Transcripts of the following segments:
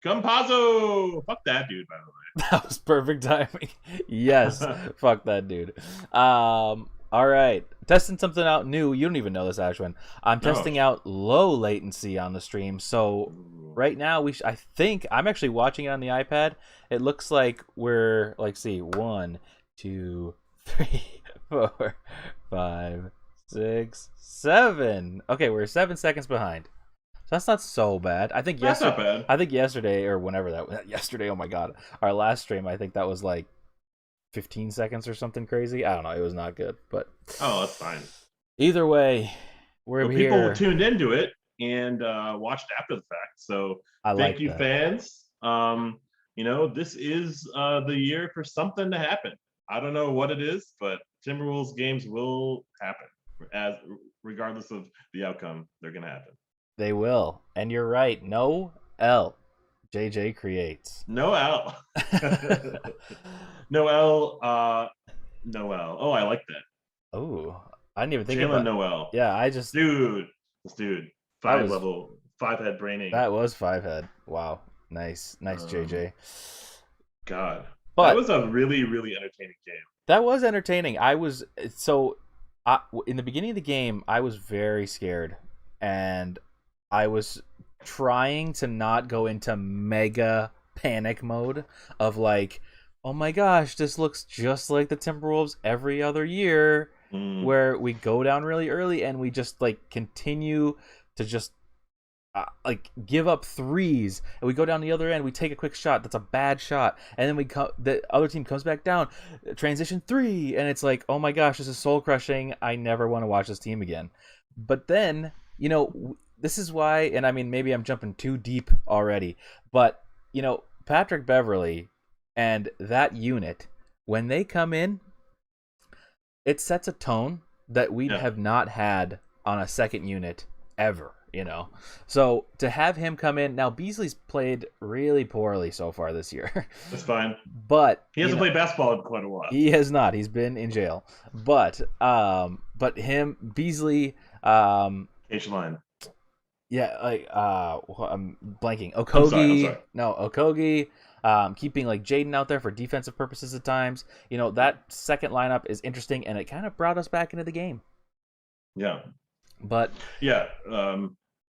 Campazzo. Fuck that dude, by the That was perfect timing. Yes, way. fuck that dude. All right, testing something out new. You don't even know this, Ashwin. I'm No. testing out low latency on the stream. So Ooh. right now, I think I'm actually watching it on the iPad. It looks like we're like, see, 1, 2, 3, 4, 5, 6, 7. Okay, we're 7 seconds behind. So that's not so bad. That's not bad. I think yesterday or whenever that was yesterday. Oh my god, our last stream. I think that was like 15 seconds or something crazy. I don't know. It was not good, but Oh, that's fine. either way, we're Well, people here. tuned into it and watched after the fact. So I thank like you, that. fans. This is the year for something to happen. I don't know what it is, but Timberwolves games will happen as regardless of the outcome. They're gonna happen. They will, and you're right. No L. JJ creates. Noel. Noel. Noel. Oh, I like that. Oh, I didn't even think Jalen about. Noel. Yeah, I just Dude. This dude. that Five was level, five head braining. that was 5 head. Wow, nice, Um, JJ. God. That But was a really, really entertaining game. that was entertaining. In the beginning of the game, I was very scared, and I was trying to not go into mega panic mode of like, oh my gosh, this looks just like the Timberwolves every other year, Mm, where we go down really early and we just like continue to just like give up threes, and we go down the other end, we take a quick shot that's a bad shot, and then the other team comes back down, transition three, and it's like, oh my gosh, this is soul crushing. I never want to watch this team again. But then, this is why, and I mean, maybe I'm jumping too deep already, but Patrick Beverly and that unit, when they come in, it sets a tone that we yeah, have not had on a second unit ever. So to have him come in now, Beasley's played really poorly so far this year. that's fine. But He hasn't played basketball in quite a while. he has not. He's been in jail. But him, Beasley, H line. yeah, like I'm blanking. I'm sorry. I'm Okogie, sorry. no, Okogie, keeping like Jaden out there for defensive purposes at times. That second lineup is interesting, and it kind of brought us back into the game. Yeah. But Yeah.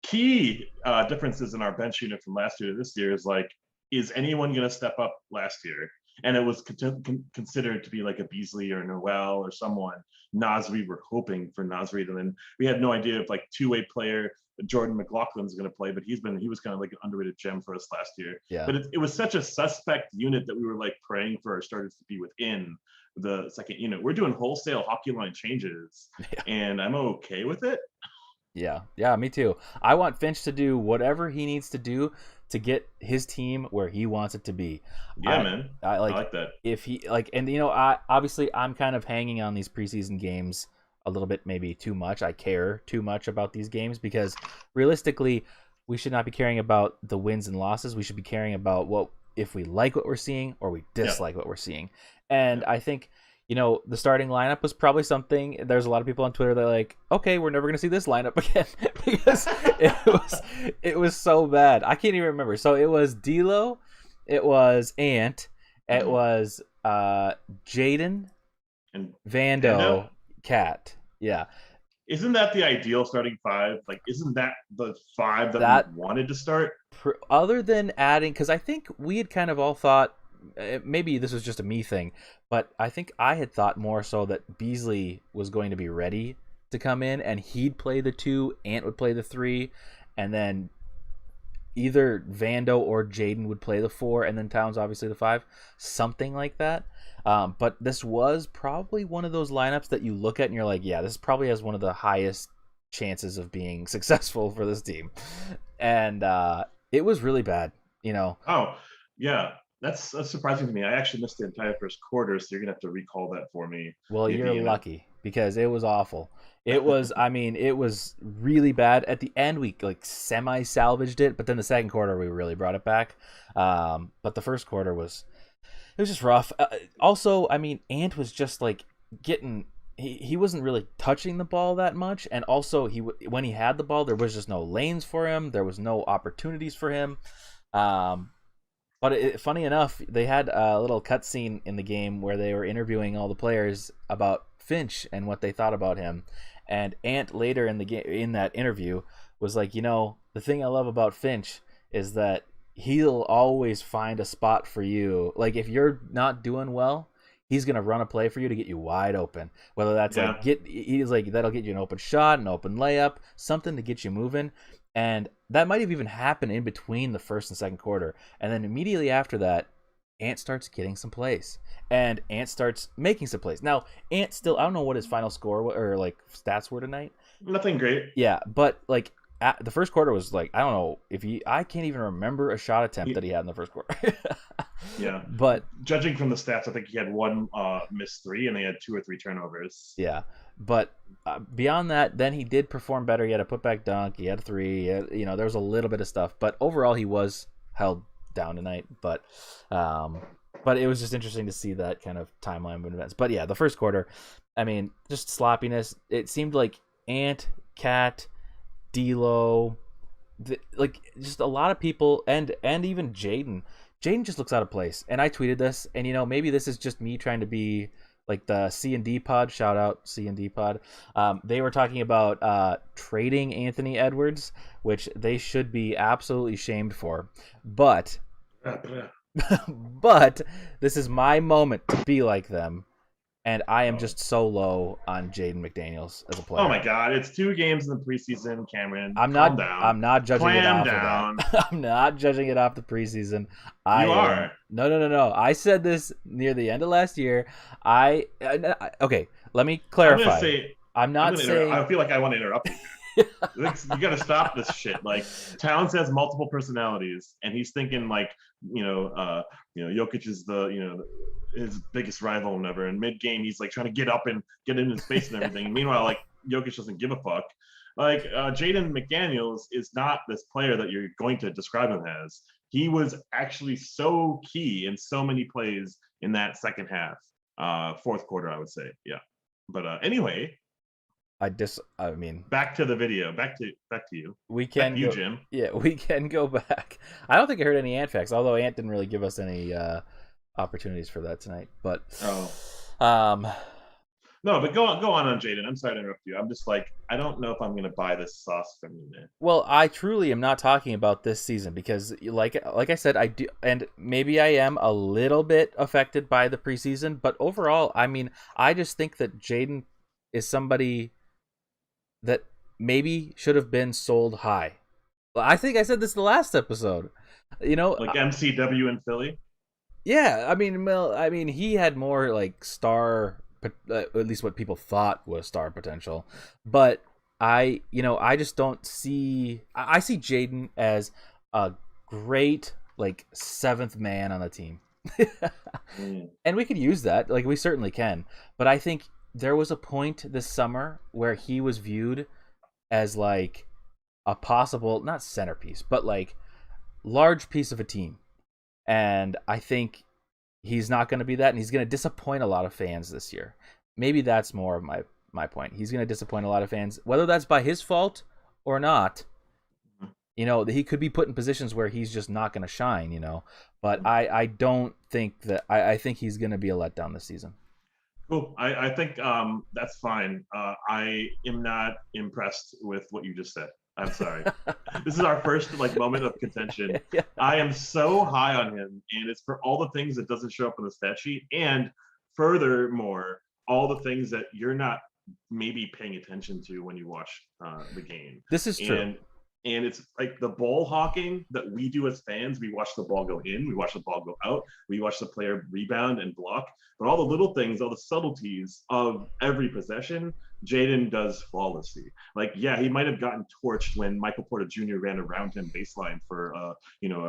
Key differences in our bench unit from last year to this year is like, is anyone going to step up last year? And it was considered to be like a Beasley or Noel or someone. Nasri, we're hoping for Nasri. And then we had no idea if like two-way player Jordan McLaughlin's going to play, but he was kind of like an underrated gem for us last year. yeah, But it was such a suspect unit that we were like praying for our starters to be within the second unit. We're doing wholesale hockey line changes, yeah, and I'm okay with it. yeah, me too. I want Finch to do whatever he needs to do to get his team where he wants it to be. Yeah, I, man. I I like like that. if he like, and I obviously I'm kind of hanging on these preseason games a little bit, maybe too much. I care too much about these games because realistically, we should not be caring about the wins and losses. We should be caring about what if we like what we're seeing or we Yeah. dislike what we're seeing. And Yeah. I think the starting lineup was probably something. There's a lot of people on Twitter that are like, okay, we're never gonna see this lineup again because it was so bad. I can't even remember. So it was D'Lo, it was Ant, it Mhm. was Jaden, And Panda, Vando, Cat. Yeah, isn't that the ideal starting five? Like, isn't that the five that we that wanted to start? other than adding, because I think we had kind of all thought, maybe this was just a me thing, but I think I had thought more so that Beasley was going to be ready to come in and he'd play the two, Ant would play the three, and then either Vando or Jaden would play the four, and then Towns obviously the five, something like that. But this was probably one of those lineups that you look at and you're like, yeah, this probably has one of the highest chances of being successful for this team. And it was really bad, you know. Oh, yeah. That's surprising to me. I actually missed the entire first quarter, so you're gonna have to recall that for me, Well, you're maybe in a. lucky because it was awful. It was, I mean, it was really bad. At the end, we like semi salvaged it, but then the second quarter, we really brought it back. But the first quarter it was just rough. Also, I mean, Ant was just like getting. He wasn't really touching the ball that much, and also when he had the ball, there was just no lanes for him. There was no opportunities for him. But funny enough, they had a little cutscene in the game where they were interviewing all the players about Finch and what they thought about him. And Ant later in the game, in that interview, was like, the thing I love about Finch is that he'll always find a spot for you. Like if you're not doing well, he's gonna run a play for you to get you wide open. Whether that's Yeah. he's like that'll get you an open shot, an open layup, something to get you moving. And that might have even happened in between the first and second quarter. And then immediately after that, Ant starts getting some plays. And Ant starts making some plays. Now, Ant still, I don't know what his final score or like stats were tonight. Nothing great. Yeah, but like the first quarter was like, I don't know if I can't even remember a shot attempt that he had in the first quarter. Yeah. But judging from the stats, I think he had one missed three and they had 2 or 3 turnovers. Yeah. But beyond that, then he did perform better. He had a putback dunk. He had a three. There was a little bit of stuff. But overall, he was held down tonight. But it was just interesting to see that kind of timeline of events. But yeah, the first quarter, I mean, just sloppiness. It seemed like Ant, Cat, D'Lo, like just a lot of people, and even Jaden. Jaden just looks out of place. And I tweeted this, and maybe this is just me trying to be like the C&D pod, shout out C&D pod. They were talking about trading Anthony Edwards, which they should be absolutely shamed for. But this is my moment to be like them. And I am just so low on Jaden McDaniels as a player. Oh my God! It's 2 games in the preseason, Cameron. I'm Calm down. I'm not judging it off down. of that. I'm not judging it off the preseason. You are. No. I said this near the end of last year. Okay. Let me clarify. I'm not saying. I feel like I want to interrupt you. You got to stop this shit. Like Towns has multiple personalities, and he's thinking like Jokic is his biggest rival and ever. And mid game, he's like trying to get up and get into space and everything. Meanwhile, like Jokic doesn't give a fuck. Like Jaden McDaniels is not this player that you're going to describe him as. He was actually so key in so many plays in that second half, fourth quarter, I would say. Yeah, but anyway. I mean, back to the video. Back to you. We can go, Jim. Yeah, we can go back. I don't think I heard any Ant facts, although Ant didn't really give us any opportunities for that tonight. But no, but go on Jaden. I'm sorry to interrupt you. I'm just like, I don't know if I'm going to buy this sauce from you, man. Well, I truly am not talking about this season because, like I said, I do, and maybe I am a little bit affected by the preseason. But overall, I mean, I just think that Jaden is somebody that maybe should have been sold high. I think I said this the last episode. Like MCW in Philly. Yeah, I mean, he had more like star, at least what people thought was star potential. But I just don't see. I see Jaden as a great like 7th man on the team, and we could use that. Like we certainly can. But I think there was a point this summer where he was viewed as like a possible, not centerpiece, but like large piece of a team. And I think he's not going to be that, and he's going to disappoint a lot of fans this year. Maybe that's more of my point. He's going to disappoint a lot of fans, whether that's by his fault or not. He could be put in positions where he's just not going to shine, But I don't think that, I think he's going to be a letdown this season. Cool. I think that's fine. I am not impressed with what you just said. I'm sorry. This is our first moment of contention. Yeah. I am so high on him, and it's for all the things that doesn't show up on the stat sheet, and furthermore, all the things that you're not maybe paying attention to when you watch the game. This is true. And it's like the ball hawking that we do as fans. We watch the ball go in, we watch the ball go out, we watch the player rebound and block. But all the little things, all the subtleties of every possession, Jaden does flawlessly. Like, yeah, he might have gotten torched when Michael Porter Jr. ran around him baseline for a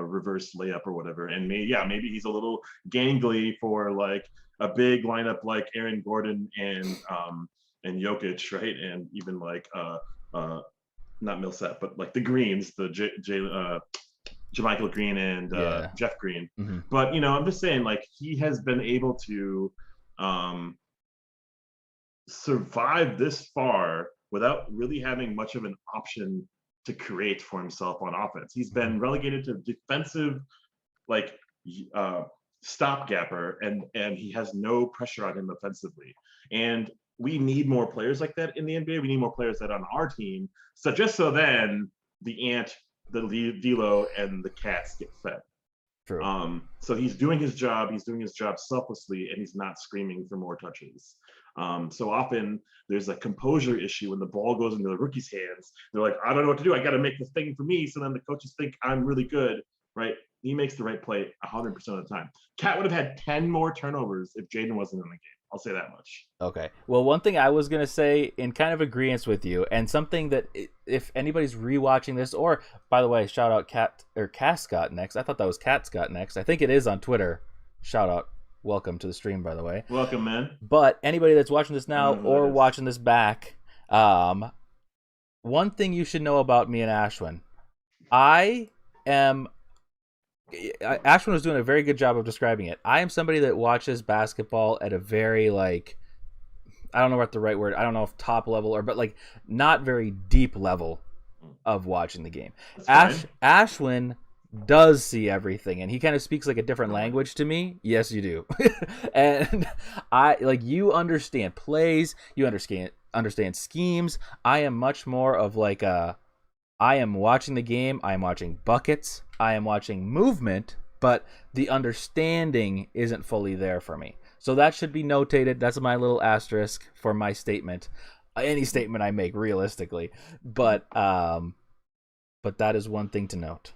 reverse layup or whatever. And maybe he's a little gangly for like a big lineup like Aaron Gordon and Jokic, right? And even like not Millsap, but like the Greens, the JaMychal Green and Jeff Green. Mm-hmm. But I'm just saying, like, he has been able to survive this far without really having much of an option to create for himself on offense. He's been relegated to defensive, like uh, stopgapper, and he has no pressure on him offensively. And we need more players like that in the NBA. We need more players that on our team. So just so then the Ant, the D'Lo, and the Cats get fed. True. So he's doing his job. He's doing his job selflessly, and he's not screaming for more touches. So often there's a composure issue when the ball goes into the rookie's hands. They're like, I don't know what to do. I got to make the thing for me. So then the coaches think I'm really good, right? He makes the right play 100% of the time. Cat would have had 10 more turnovers if Jaden wasn't in the game. I'll say that much. Okay. Well, one thing I was going to say in kind of agreement with you, and something that if anybody's rewatching this, or by the way, shout out Cat or Cass got next. I thought that was Cat got next. I think it is on Twitter. Shout out. Welcome to the stream, by the way. Welcome, man. But anybody that's watching this now or watching this back, one thing you should know about me and Ashwin, Ashwin was doing a very good job of describing it. I am somebody that watches basketball at a very, like, I don't know what the right word, I don't know if top level or, but like not very deep level of watching the game. Ashwin does see everything, and he kind of speaks like a different language to me. Yes, you do. And you understand plays, you understand schemes. I am much more of like I am watching the game, I am watching buckets, I am watching movement, but the understanding isn't fully there for me. So that should be notated. That's my little asterisk for my statement. Any statement I make, realistically. But that is one thing to note.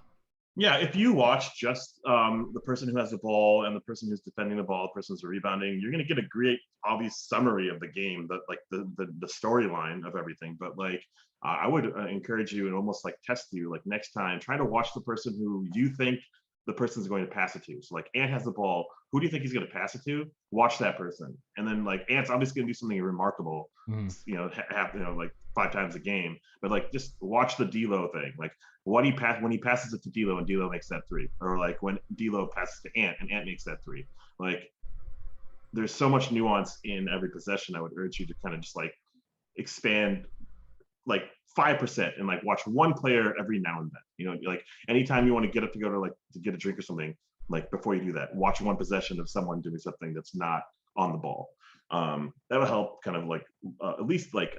Yeah, if you watch just the person who has the ball and the person who's defending the ball, the person who's rebounding, you're going to get a great, obvious summary of the game, that like the storyline of everything. But like, I would encourage you and almost like test you, like next time, try to watch the person who you think the person's going to pass it to. So like Ant has the ball. Who do you think he's going to pass it to? Watch that person. And then like Ant's obviously going to do something remarkable, like 5 times a game. But like just watch the D'Lo thing. Like when he passes it to D'Lo and D'Lo makes that 3, or like when D'Lo passes to Ant and Ant makes that 3. Like there's so much nuance in every possession. I would urge you to kind of just like expand like 5% and like watch one player every now and then. Like anytime you want to get up to go to get a drink or something, like before you do that, watch one possession of someone doing something that's not on the ball. That'll help kind of like at least like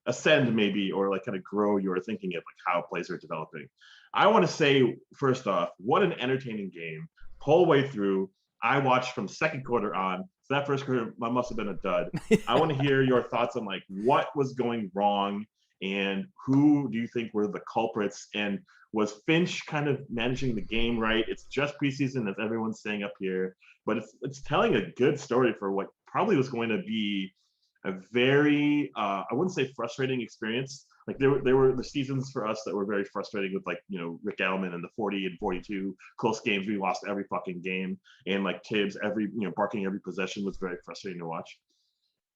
ascend maybe, or like kind of grow your thinking of like how plays are developing. I want to say first off, what an entertaining game. Whole way through, I watched from second quarter on. So that first quarter must have been a dud. I want to hear your thoughts on like what was going wrong and who do you think were the culprits, and was Finch kind of managing the game right? It's just preseason, as everyone's saying up here, but it's telling a good story for what probably was going to be a very I wouldn't say frustrating experience. Like there were the seasons for us that were very frustrating with like Rick Allman and the 40 and 42 close games. We lost every fucking game, and like Tibbs barking every possession was very frustrating to watch.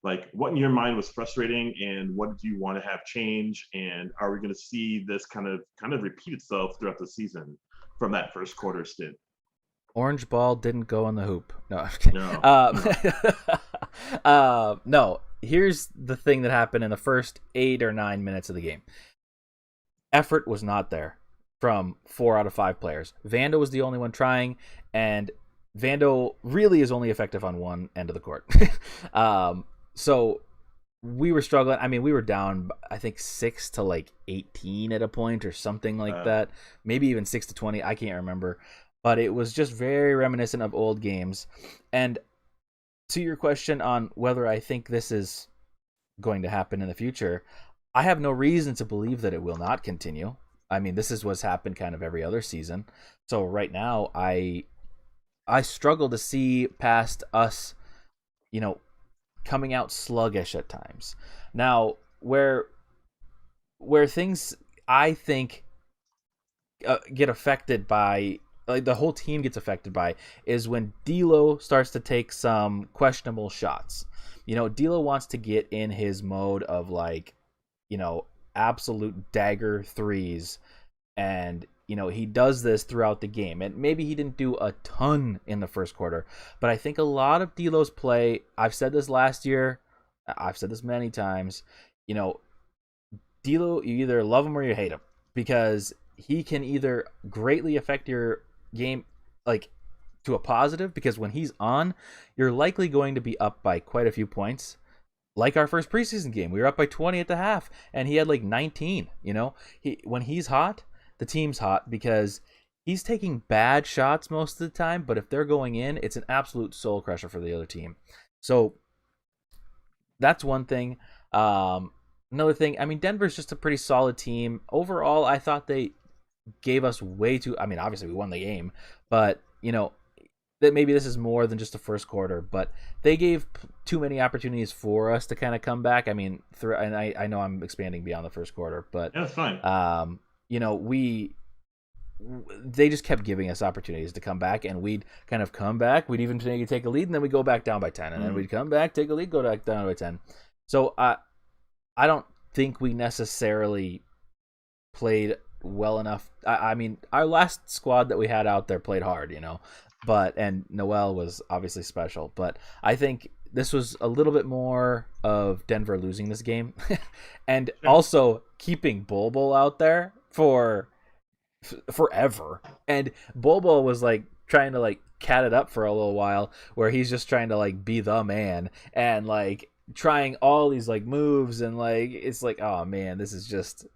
Like what in your mind was frustrating, and what did you want to have change, and are we going to see this kind of repeat itself throughout the season from that first quarter stint? Orange ball didn't go in the hoop. No, I'm kidding. No. Here's the thing that happened in the first 8 or 9 minutes of the game. Effort was not there from 4 out of 5 players. Vando was the only one trying, and Vando really is only effective on one end of the court. So we were struggling. I mean, we were down, I think 6 to like 18 at a point or something like that. Maybe even 6 to 20. I can't remember. But it was just very reminiscent of old games. And to your question on whether I think this is going to happen in the future, I have no reason to believe that it will not continue. I mean, this is what's happened kind of every other season. So right now, I struggle to see past us, coming out sluggish at times. Now, where things I think get affected by, like the whole team gets affected by, is when D'Lo starts to take some questionable shots. D'Lo wants to get in his mode of like, absolute dagger threes, and he does this throughout the game. And maybe he didn't do a ton in the first quarter, but I think a lot of D'Lo's play, I've said this last year, I've said this many times, D'Lo, you either love him or you hate him, because he can either greatly affect your game like to a positive, because when he's on, you're likely going to be up by quite a few points. Like our first preseason game, we were up by 20 at the half, and he had like 19. When he's hot, the team's hot because he's taking bad shots most of the time. But if they're going in, it's an absolute soul crusher for the other team. So that's one thing. Another thing, I mean, Denver's just a pretty solid team overall. I thought they gave us way too. I mean, obviously we won the game, but that maybe this is more than just the first quarter, but they gave too many opportunities for us to kind of come back. I mean, and I know I'm expanding beyond the first quarter, but Yeah, that's fine. They just kept giving us opportunities to come back, and we'd kind of come back. We'd even maybe take a lead, and then we'd go back down by 10, and then we'd come back, take a lead, go back down by 10. So I don't think we necessarily played well enough. I mean, our last squad that we had out there played hard, and Noel was obviously special. But I think this was a little bit more of Denver losing this game, and also keeping Bol out there for forever. And Bol was like trying to like cat it up for a little while, where he's just trying to like be the man and like trying all these like moves, and like it's like, oh man, this is just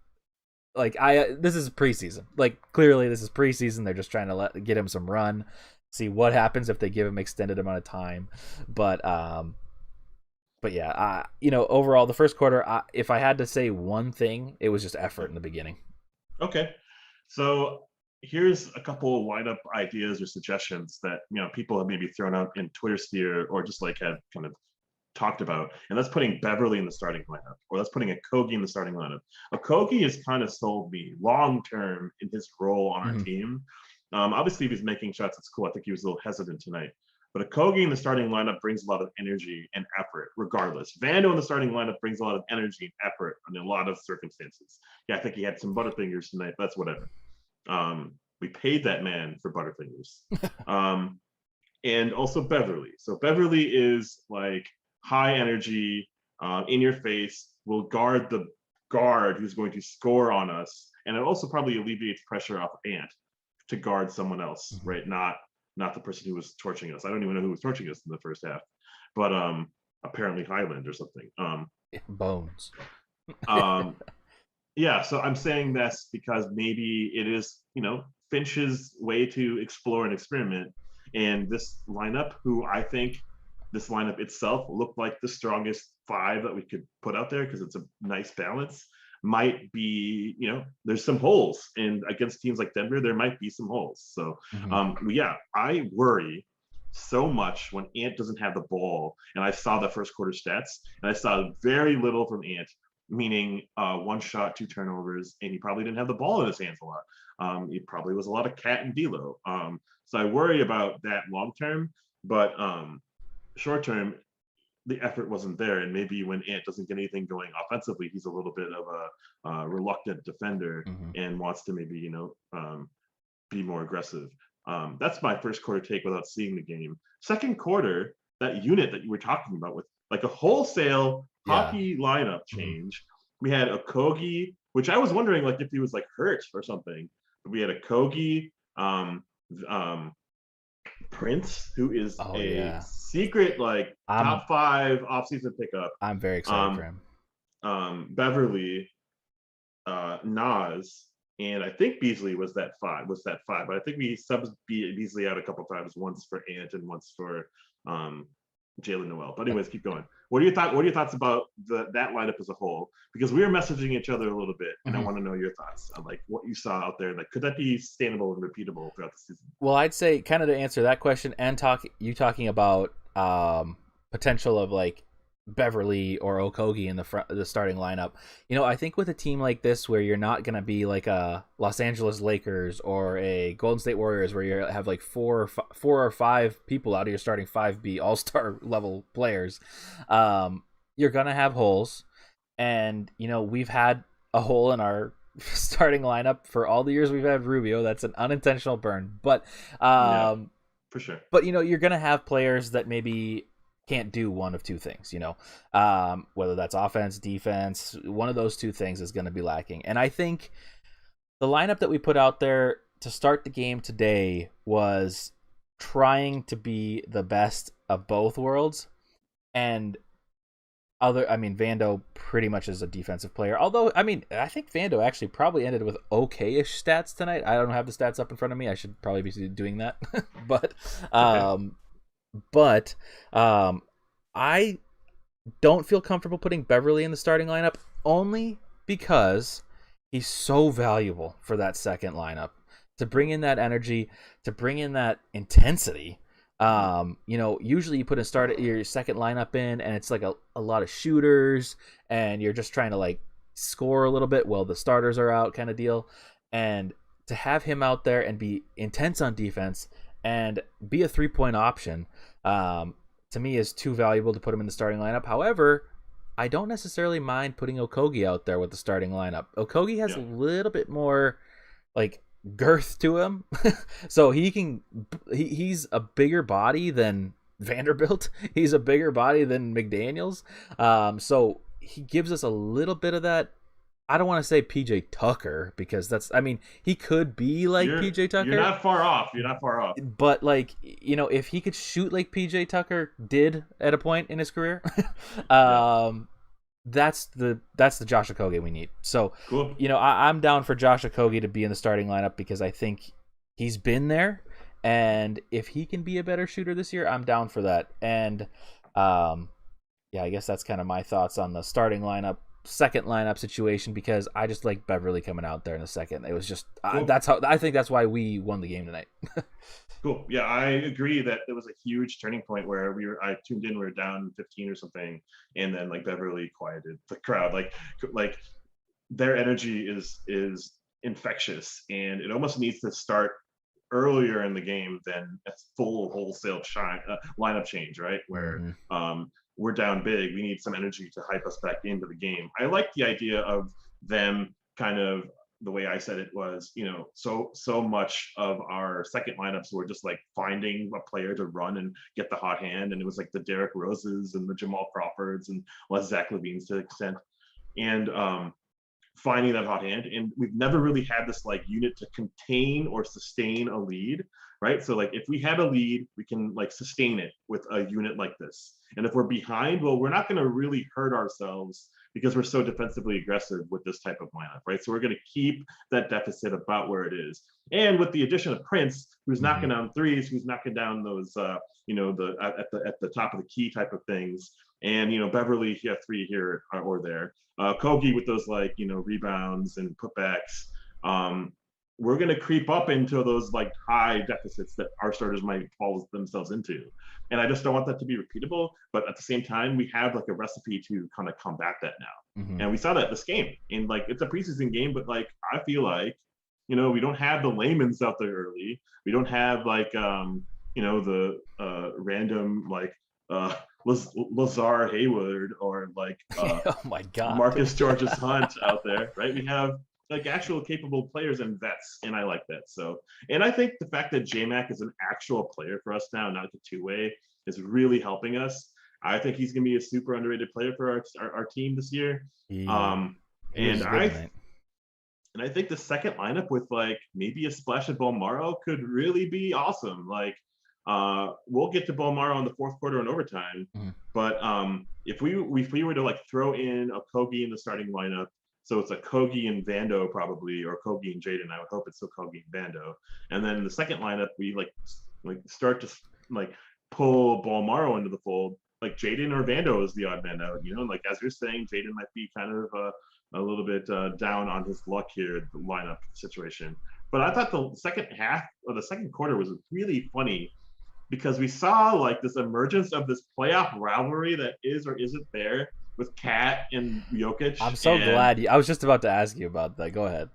like this is preseason. Like clearly this is preseason. They're just trying to get him some run, see what happens if they give him extended amount of time. But yeah, overall the first quarter, if I had to say one thing, it was just effort in the beginning. Okay, so here's a couple of lineup ideas or suggestions that people have maybe thrown out in Twitter sphere, or just like have kind of talked about, and that's putting Beverly in the starting lineup, or that's putting Okogie in the starting lineup. Okogie has kind of sold me long term in his role on our team. Obviously, if he's making shots, it's cool. I think he was a little hesitant tonight. But Okogie in the starting lineup brings a lot of energy and effort, regardless. Vando in the starting lineup brings a lot of energy and effort in a lot of circumstances. Yeah, I think he had some Butterfingers tonight, but that's whatever. We paid that man for Butterfingers. And also Beverly. So Beverly is like high energy, in your face, will guard the guard who's going to score on us. And it also probably alleviates pressure off Ant to guard someone else, right? Not the person who was torching us. I don't even know who was torching us in the first half, but apparently Highland or something. Bones. Yeah, so I'm saying this because maybe it is, Finch's way to explore and experiment. And this lineup, who I think this lineup itself looked like the strongest five that we could put out there because it's a nice balance, might be, there's some holes. And against teams like Denver, there might be some holes. So, yeah, I worry so much when Ant doesn't have the ball. And I saw the first quarter stats, and I saw very little from Ant, meaning 1 shot, 2 turnovers, and he probably didn't have the ball in his hands a lot. It probably was a lot of Cat and D'Lo. So I worry about that long term, but short term, the effort wasn't there. And maybe when Ant doesn't get anything going offensively, he's a little bit of a reluctant defender and wants to maybe, be more aggressive. That's my first quarter take without seeing the game. Second quarter, that unit that you were talking about with like a wholesale hockey lineup change. We had Okogie, which I was wondering like if he was like hurt or something. But we had Okogie, Prince, who is secret like top 5 offseason pickup. I'm very excited for him. Beverly, Nas, and I think Beasley was that 5. But I think we subbed Beasley out a couple times, once for Ant and once for Jalen Noel. But anyways, keep going. What are your thoughts about that lineup as a whole? Because we were messaging each other a little bit, and I want to know your thoughts on like what you saw out there. Like, could that be sustainable and repeatable throughout the season? Well, I'd say kind of to answer that question and talking about potential of like Beverly or Okogie in the starting lineup. I think with a team like this, where you're not going to be like a Los Angeles Lakers or a Golden State Warriors, where you have like 4 or 5 people out of your starting 5 be all-star level players, you're going to have holes. And we've had a hole in our starting lineup for all the years we've had Rubio. That's an unintentional burn, but for sure. But you're going to have players that maybe can't do one of 2 things, whether that's offense, defense. One of those 2 things is going to be lacking. And I think the lineup that we put out there to start the game today was trying to be the best of both worlds. And Vando pretty much is a defensive player. Although, I think Vando actually probably ended with okay-ish stats tonight. I don't have the stats up in front of me. I should probably be doing that. but, Okay. but I don't feel comfortable putting Beverly in the starting lineup only because he's so valuable for that second lineup to bring in that energy, to bring in that intensity. Usually you put your second lineup in and it's like a lot of shooters and you're just trying to like score a little bit while the starters are out kind of deal. And to have him out there and be intense on defense and be a 3-point option, to me is too valuable to put him in the starting lineup. However, I don't necessarily mind putting Okogie out there with the starting lineup. Okogie has a little bit more like girth to him, so he's a bigger body than Vanderbilt. He's a bigger body than McDaniels. So he gives us a little bit of that. I don't want to say PJ Tucker because he could be like PJ Tucker. You're not far off. But like, if he could shoot like PJ Tucker did at a point in his career, that's the Josh Okogie we need. So cool. I'm down for Josh Okogie to be in the starting lineup because I think he's been there, and if he can be a better shooter this year, I'm down for that. And I guess that's kind of my thoughts on the starting lineup, second lineup situation, because I just like Beverly coming out there in a second. It was just cool. I think that's why we won the game tonight. Cool. Yeah, I agree that it was a huge turning point where I tuned in, we were down 15 or something, and then like Beverly quieted the crowd. Like their energy is infectious, and it almost needs to start earlier in the game than a full wholesale lineup change, right? Where we're down big, we need some energy to hype us back into the game. I like the idea of them kind of, the way I said it was, so much of our second lineups were just like finding a player to run and get the hot hand. And it was like the Derrick Roses and the Jamal Crawfords and Zach LaVine's to an extent. And finding that hot hand. And we've never really had this like unit to contain or sustain a lead, right? So like if we had a lead, we can like sustain it with a unit like this. And if we're behind, well, we're not going to really hurt ourselves because we're so defensively aggressive with this type of lineup, right? So we're going to keep that deficit about where it is. And with the addition of Prince, who's knocking down threes, who's knocking down those, at the top of the key type of things, and Beverly, he had 3 here or there. Kogi with those like rebounds and putbacks. We're going to creep up into those like high deficits that our starters might fall themselves into. And I just don't want that to be repeatable. But at the same time, we have like a recipe to kind of combat that now. And we saw that this game. And like it's a preseason game, but like I feel like, we don't have the layman's out there early. We don't have like the random like Lazar Hayward or like oh my god, Marcus Georges Hunt out there, right? We have like actual capable players and vets, and I like that. So, and I think the fact that J-Mac is an actual player for us now, not the two-way, is really helping us. I think he's going to be a super underrated player for our team this year. And I think the second lineup with like maybe a splash of Bolmaro could really be awesome. Like we'll get to Bolmaro in the fourth quarter and overtime, but if we were to like throw in a Kogi in the starting lineup, so it's a Kogi and Vando probably, or Kogi and Jaden. I would hope it's still Kogi and Vando. And then in the second lineup, we like start to like pull Bolmaro into the fold. Like Jaden or Vando is the odd man out, like as you're saying, Jaden might be kind of a little bit down on his luck here, the lineup situation. But I thought the second half or the second quarter was really funny because we saw like this emergence of this playoff rivalry that is or isn't there with Kat and Jokic. I'm so glad. I was just about to ask you about that. Go ahead.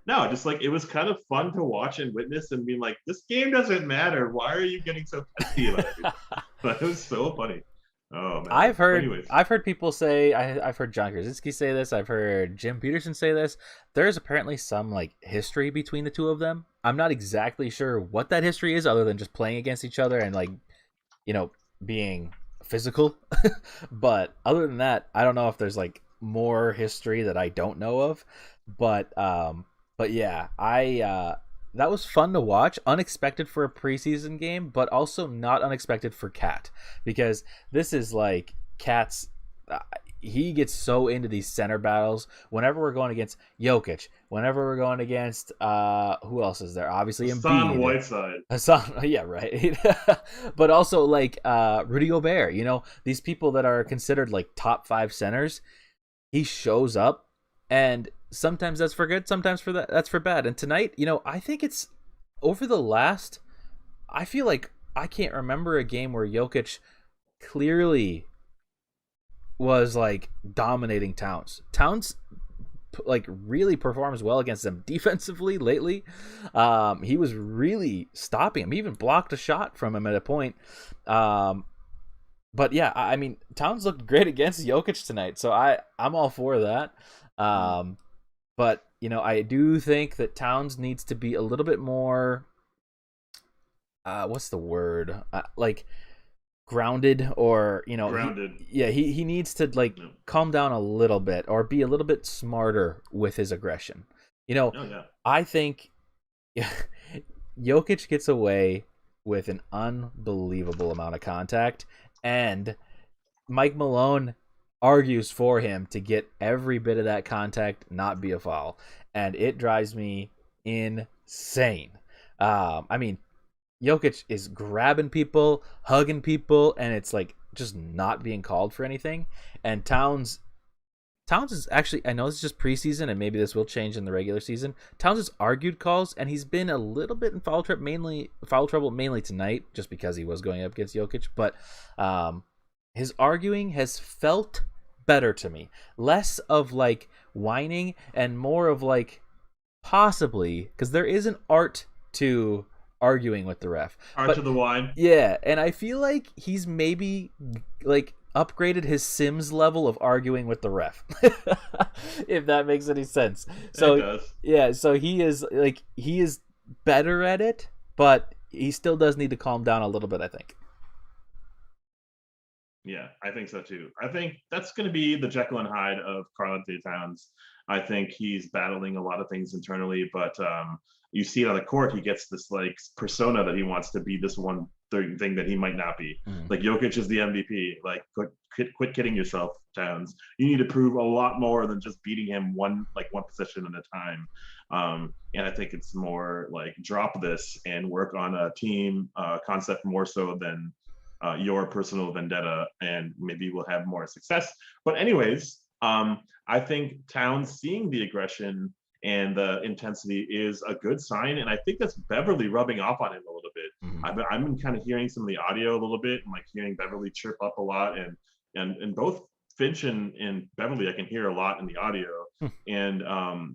No, just like it was kind of fun to watch and witness and being like, this game doesn't matter. Why are you getting so pesky about it? But it was so funny. Oh man. I've heard people say, I've heard John Krasinski say this, I've heard Jim Peterson say this. There's apparently some like history between the two of them. I'm not exactly sure what that history is other than just playing against each other and like, being physical. But other than that, I don't know if there's like more history that I don't know of. But yeah, that was fun to watch. Unexpected for a preseason game, but also not unexpected for Cat, because this is like Cat's. He gets so into these center battles. Whenever we're going against Jokic, whenever we're going against who else is there? Obviously Hassan Embiid. Whiteside. Hassan, yeah, right. But also like Rudy Gobert. You know, these people that are considered like top 5 centers. He shows up, and sometimes that's for good, sometimes that's for bad. And tonight, you know, I think it's over the last. I feel like I can't remember a game where Jokic clearly was like dominating Towns. Towns like really performs well against them defensively lately. He was really stopping him. He even blocked a shot from him at a point. But yeah, I mean, Towns looked great against Jokic tonight, so I'm all for that. But you know, I do think that Towns needs to be a little bit more. What's the word? Like grounded, or you know, Grounded. He needs to like calm down a little bit, or be a little bit smarter with his aggression. You know, I think Jokic gets away with an unbelievable amount of contact, and Mike Malone argues for him to get every bit of that contact not be a foul, and it drives me insane. I mean, Jokic is grabbing people, hugging people, and it's like just not being called for anything. And Towns is actually, I know this is just preseason, and maybe this will change in the regular season. Towns has argued calls, and he's been a little bit in foul trouble mainly tonight, just because he was going up against Jokic. But his arguing has felt better to me, less of like whining and more of like possibly, because there is an art to arguing with the ref. Art to the wine. Yeah, and I feel like he's maybe like upgraded his Sims level of arguing with the ref. If that makes any sense. So it does. Yeah, so he is better at it, but he still does need to calm down a little bit, I think. Yeah, I think so too. I think that's going to be the Jekyll and Hyde of Karl-Anthony Towns. I think he's battling a lot of things internally, but you see it on the court. He gets this like persona that he wants to be this one thing that he might not be. Like Jokic is the MVP. Like quit kidding yourself, Towns. You need to prove a lot more than just beating him one possession at a time. And I think it's more like drop this and work on a team concept more so than your personal vendetta, and maybe we'll have more success. But anyways, I think Towns seeing the aggression and the intensity is a good sign, and I think that's Beverly rubbing off on him a little bit. I've been kind of hearing some of the audio a little bit, and like hearing Beverly chirp up a lot, and both Finch and Beverly I can hear a lot in the audio, and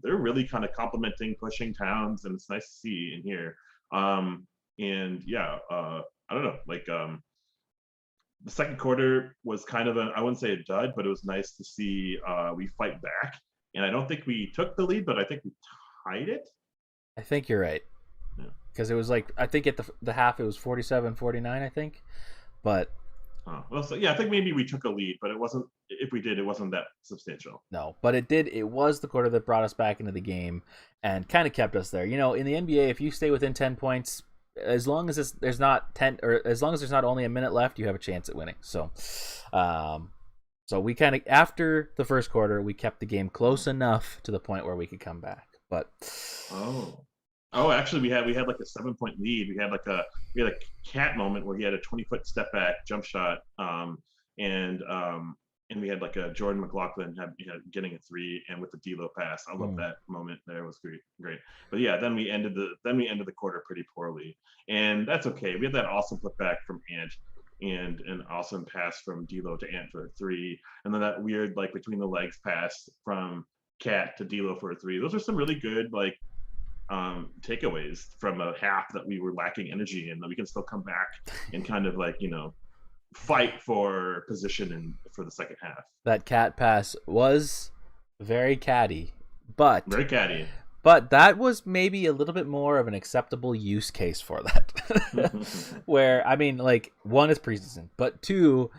they're really kind of complimenting, pushing Towns, and it's nice to see and hear. And yeah, I don't know, like the second quarter was kind of I wouldn't say a dud, but it was nice to see we fight back. And I don't think we took the lead, but I think we tied it. I think you're right. Because it was like, I think at the half it was 47-49, I think. But well, so yeah, I think maybe we took a lead, but it wasn't. If we did, it wasn't that substantial. No, but it did. It was the quarter that brought us back into the game and kind of kept us there. You know, in the NBA, if you stay within 10 points, as long as there's not 10, or as long as there's not only a minute left, you have a chance at winning. So, so we kind of, after the first quarter, we kept the game close enough to the point where we could come back. But actually, we had like a 7-point lead. We had a cat moment where he had a 20-foot step back jump shot, and we had like a Jordan McLaughlin getting a 3, and with the D'Lo pass. I love that moment there. It was great. But yeah, then we ended the quarter pretty poorly, and that's okay. We had that awesome putback from Ant, and an awesome pass from D'Lo to Ant for a 3, and then that weird like between the legs pass from Cat to D'Lo for a 3. Those are some really good like takeaways from a half that we were lacking energy in, that we can still come back and kind of like, you know, fight for position for the second half. That Cat pass was very catty, but very catty. But that was maybe a little bit more of an acceptable use case for that. Where, I mean, like, 1 is preseason, but 2,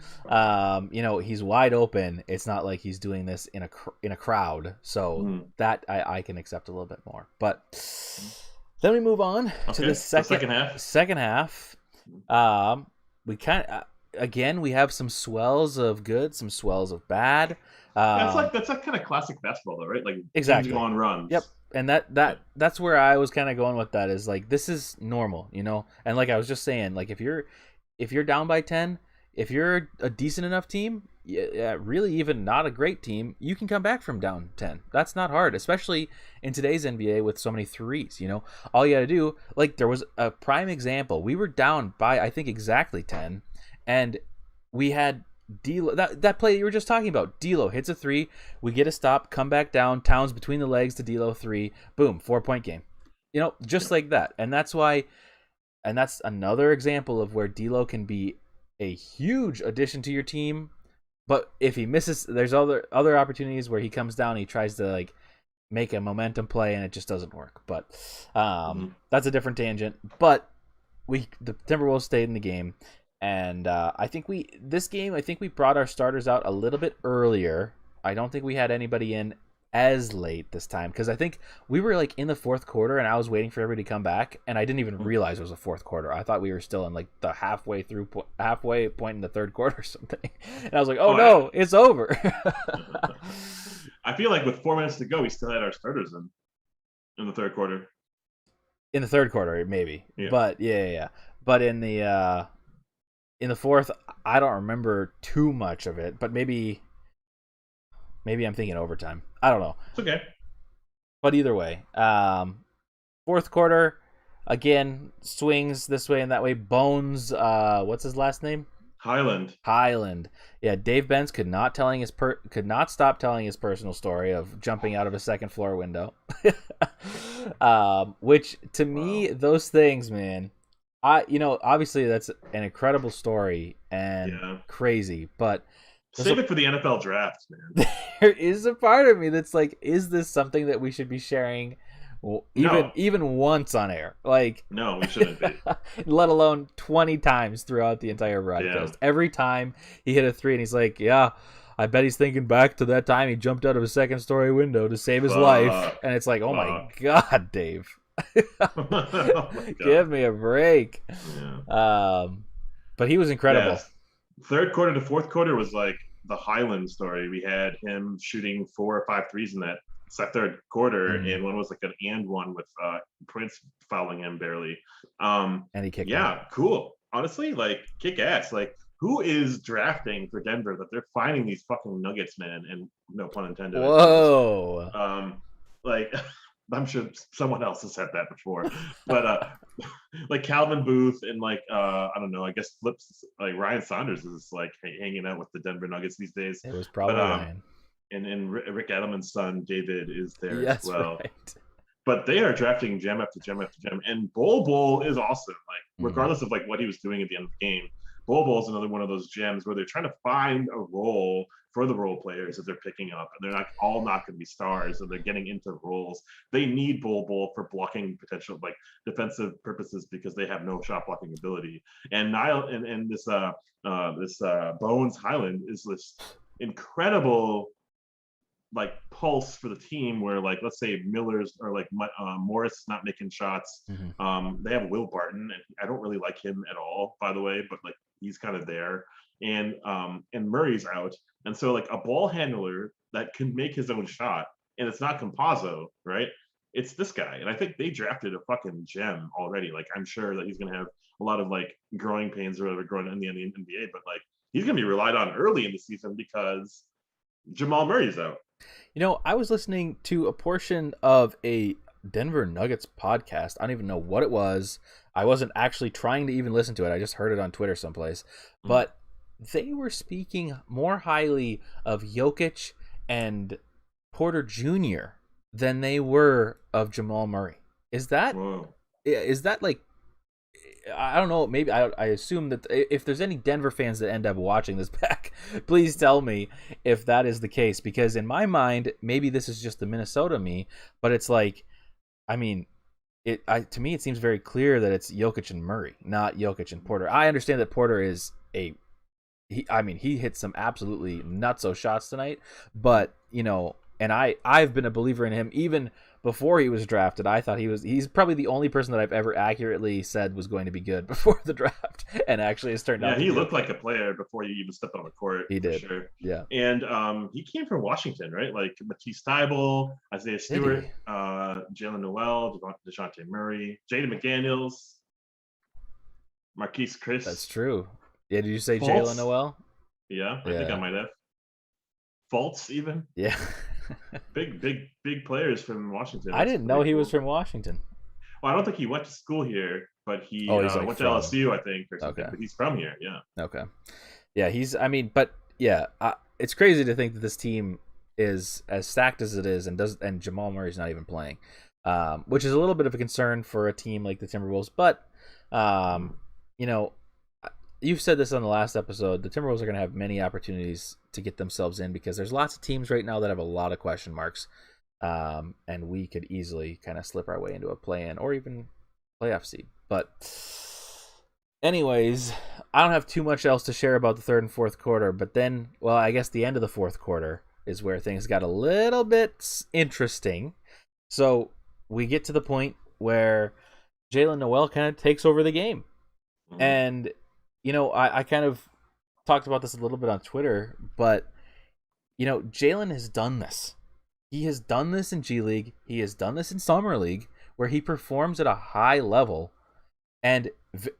you know, he's wide open. It's not like he's doing this in a crowd. So that I can accept a little bit more. But Then we move on to Okay, the the second half. Second half. We kind of again we have some swells of good, some swells of bad. That's like kind of classic basketball though, right? Like teams go Exactly. on Yep. runs. And Yeah. that's where I was kind of going with that is like this is normal, you know. And like I was just saying, like if you're down by 10, if you're a decent enough team, yeah, really even not a great team, you can come back from down 10. That's not hard, especially in today's NBA with so many threes, you know. All you got to do, like there was a prime example. We were down by I think exactly 10 and we had D'Lo, that play that you were just talking about. D'Lo hits a three, we get a stop, come back down, Towns between the legs to D'Lo three, boom, 4-point game. You know, just like that. And that's why, and that's another example of where D'Lo can be a huge addition to your team. But if he misses, there's other opportunities where he comes down, he tries to like make a momentum play, and it just doesn't work. But that's a different tangent. But the Timberwolves stayed in the game. And I think we brought our starters out a little bit earlier. I don't think we had anybody in as late this time because I think we were like in the fourth quarter and I was waiting for everybody to come back and I didn't even realize it was a fourth quarter. I thought we were still in like the halfway point in the third quarter or something. And I was like, oh no, it's over. I feel like with 4 minutes to go, we still had our starters in the third quarter. In the third quarter, maybe. Yeah. But yeah. But in the fourth, I don't remember too much of it, but maybe I'm thinking overtime. I don't know. It's okay. But either way, fourth quarter, again, swings this way and that way. Bones, what's his last name? Highland. Yeah, Dave Benz could not stop telling his personal story of jumping out of a second floor window. Which to me, those things, man, obviously that's an incredible story and crazy, but save it for the NFL draft, man. There is a part of me that's like, is this something that we should be sharing even once on air? Like, no, we shouldn't be. Let alone 20 times throughout the entire broadcast. Yeah. Every time he hit a three and he's like, yeah, I bet he's thinking back to that time he jumped out of a second-story winw to save his life. And it's like, oh my God, Dave. Give me a break. Yeah. But he was incredible. Yes. Third quarter to fourth quarter was like the Highland story. We had him shooting 4 or 5 threes in that third quarter, and one was like an and one with Prince fouling him barely. And he kicked. Yeah, cool. Honestly, like kick ass. Like, who is drafting for Denver that they're finding these fucking nuggets, man? And no pun intended. Whoa. Like. I'm sure someone else has said that before, but like Calvin Booth and like I don't know, I guess flips like Ryan Saunders is like hanging out with the Denver Nuggets these days. It was probably Ryan. And Rick Edelman's son David is there as well. Right. But they are drafting gem after gem after gem, and Bol is awesome. Like regardless of like what he was doing at the end of the game, Bol is another one of those gems where they're trying to find a role for the role players that they're picking up, and they're not going to be stars, and they're getting into roles. They need Bol for blocking potential, like defensive purposes, because they have no shot blocking ability. And Niall and this Bones Highland is this incredible like pulse for the team where like let's say Miller's or like Morris not making shots. They have Will Barton, and I don't really like him at all, by the way, but like he's kind of there. And Murray's out, and so like a ball handler that can make his own shot, and it's not Campazzo, right? It's this guy, and I think they drafted a fucking gem already. Like I'm sure that he's gonna have a lot of like growing pains or whatever growing in the NBA, but like he's gonna be relied on early in the season because Jamal Murray's out. You know, I was listening to a portion of a Denver Nuggets podcast. I don't even know what it was. I wasn't actually trying to even listen to it. I just heard it on Twitter someplace. But they were speaking more highly of Jokic and Porter Jr. than they were of Jamal Murray. Is that like, I don't know, maybe I assume that if there's any Denver fans that end up watching this back, please tell me if that is the case, because in my mind, maybe this is just the Minnesota me, but it's like, I mean, to me it seems very clear that it's Jokic and Murray, not Jokic and Porter. I understand that Porter is he hit some absolutely nutso shots tonight, but you know, And I've been a believer in him even before he was drafted. I thought he's probably the only person that I've ever accurately said was going to be good before the draft, and actually has turned Yeah, out to he be looked okay. like a player before he even stepped on the court He for did. sure. Yeah. And he came from Washington, right? Like Matisse Thybulle, Isaiah Did Stewart, he? Jalen Noel, DeJounte Murray, Jaden McDaniels, Marquise That's Chris, true. Yeah, did you say Jalen Fultz. Noel? Yeah, I think I Yeah. might have. Fultz even. Yeah. Big players from Washington. I That's didn't know pretty he was cool. from Washington. Well, I don't think he went to school here, but he Oh, he's like went to from. LSU, I think, or something. Okay. But he's from here. Yeah. Okay. Yeah, I mean, but yeah, it's crazy to think that this team is as stacked as it is, and Jamal Murray's not even playing, which is a little bit of a concern for a team like the Timberwolves. But Mm. you know, you've said this on the last episode. The Timberwolves are going to have many opportunities to get themselves in because there's lots of teams right now that have a lot of question marks, and we could easily kind of slip our way into a play-in or even playoff seed. But anyways, I don't have too much else to share about the third and fourth quarter, but then, well, I guess the end of the fourth quarter is where things got a little bit interesting. So we get to the point where Jalen Noel kind of takes over the game. Mm. And, I kind of talked about this a little bit on Twitter, but, Jalen has done this. He has done this in G League. He has done this in Summer League, where he performs at a high level and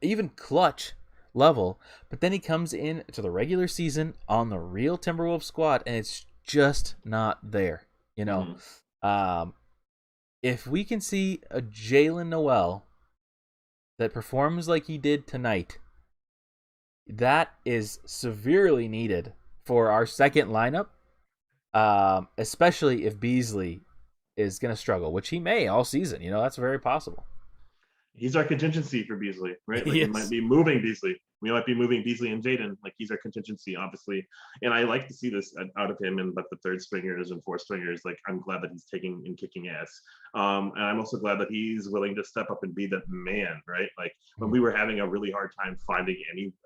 even clutch level, but then he comes in to the regular season on the real Timberwolves squad, and it's just not there. Mm. Um, if we can see a Jalen Noel that performs like he did tonight, that is severely needed for our second lineup, especially if Beasley is going to struggle, which he may all season. That's very possible. He's our contingency for Beasley, right? Like we might Yes. be moving Beasley. We might be moving Beasley and Jaden. Like he's our contingency, obviously. And I like to see this out of him and let the third stringers and fourth stringers. Like I'm glad that he's taking and kicking ass. And I'm also glad that he's willing to step up and be that man, right? Like when we were having a really hard time finding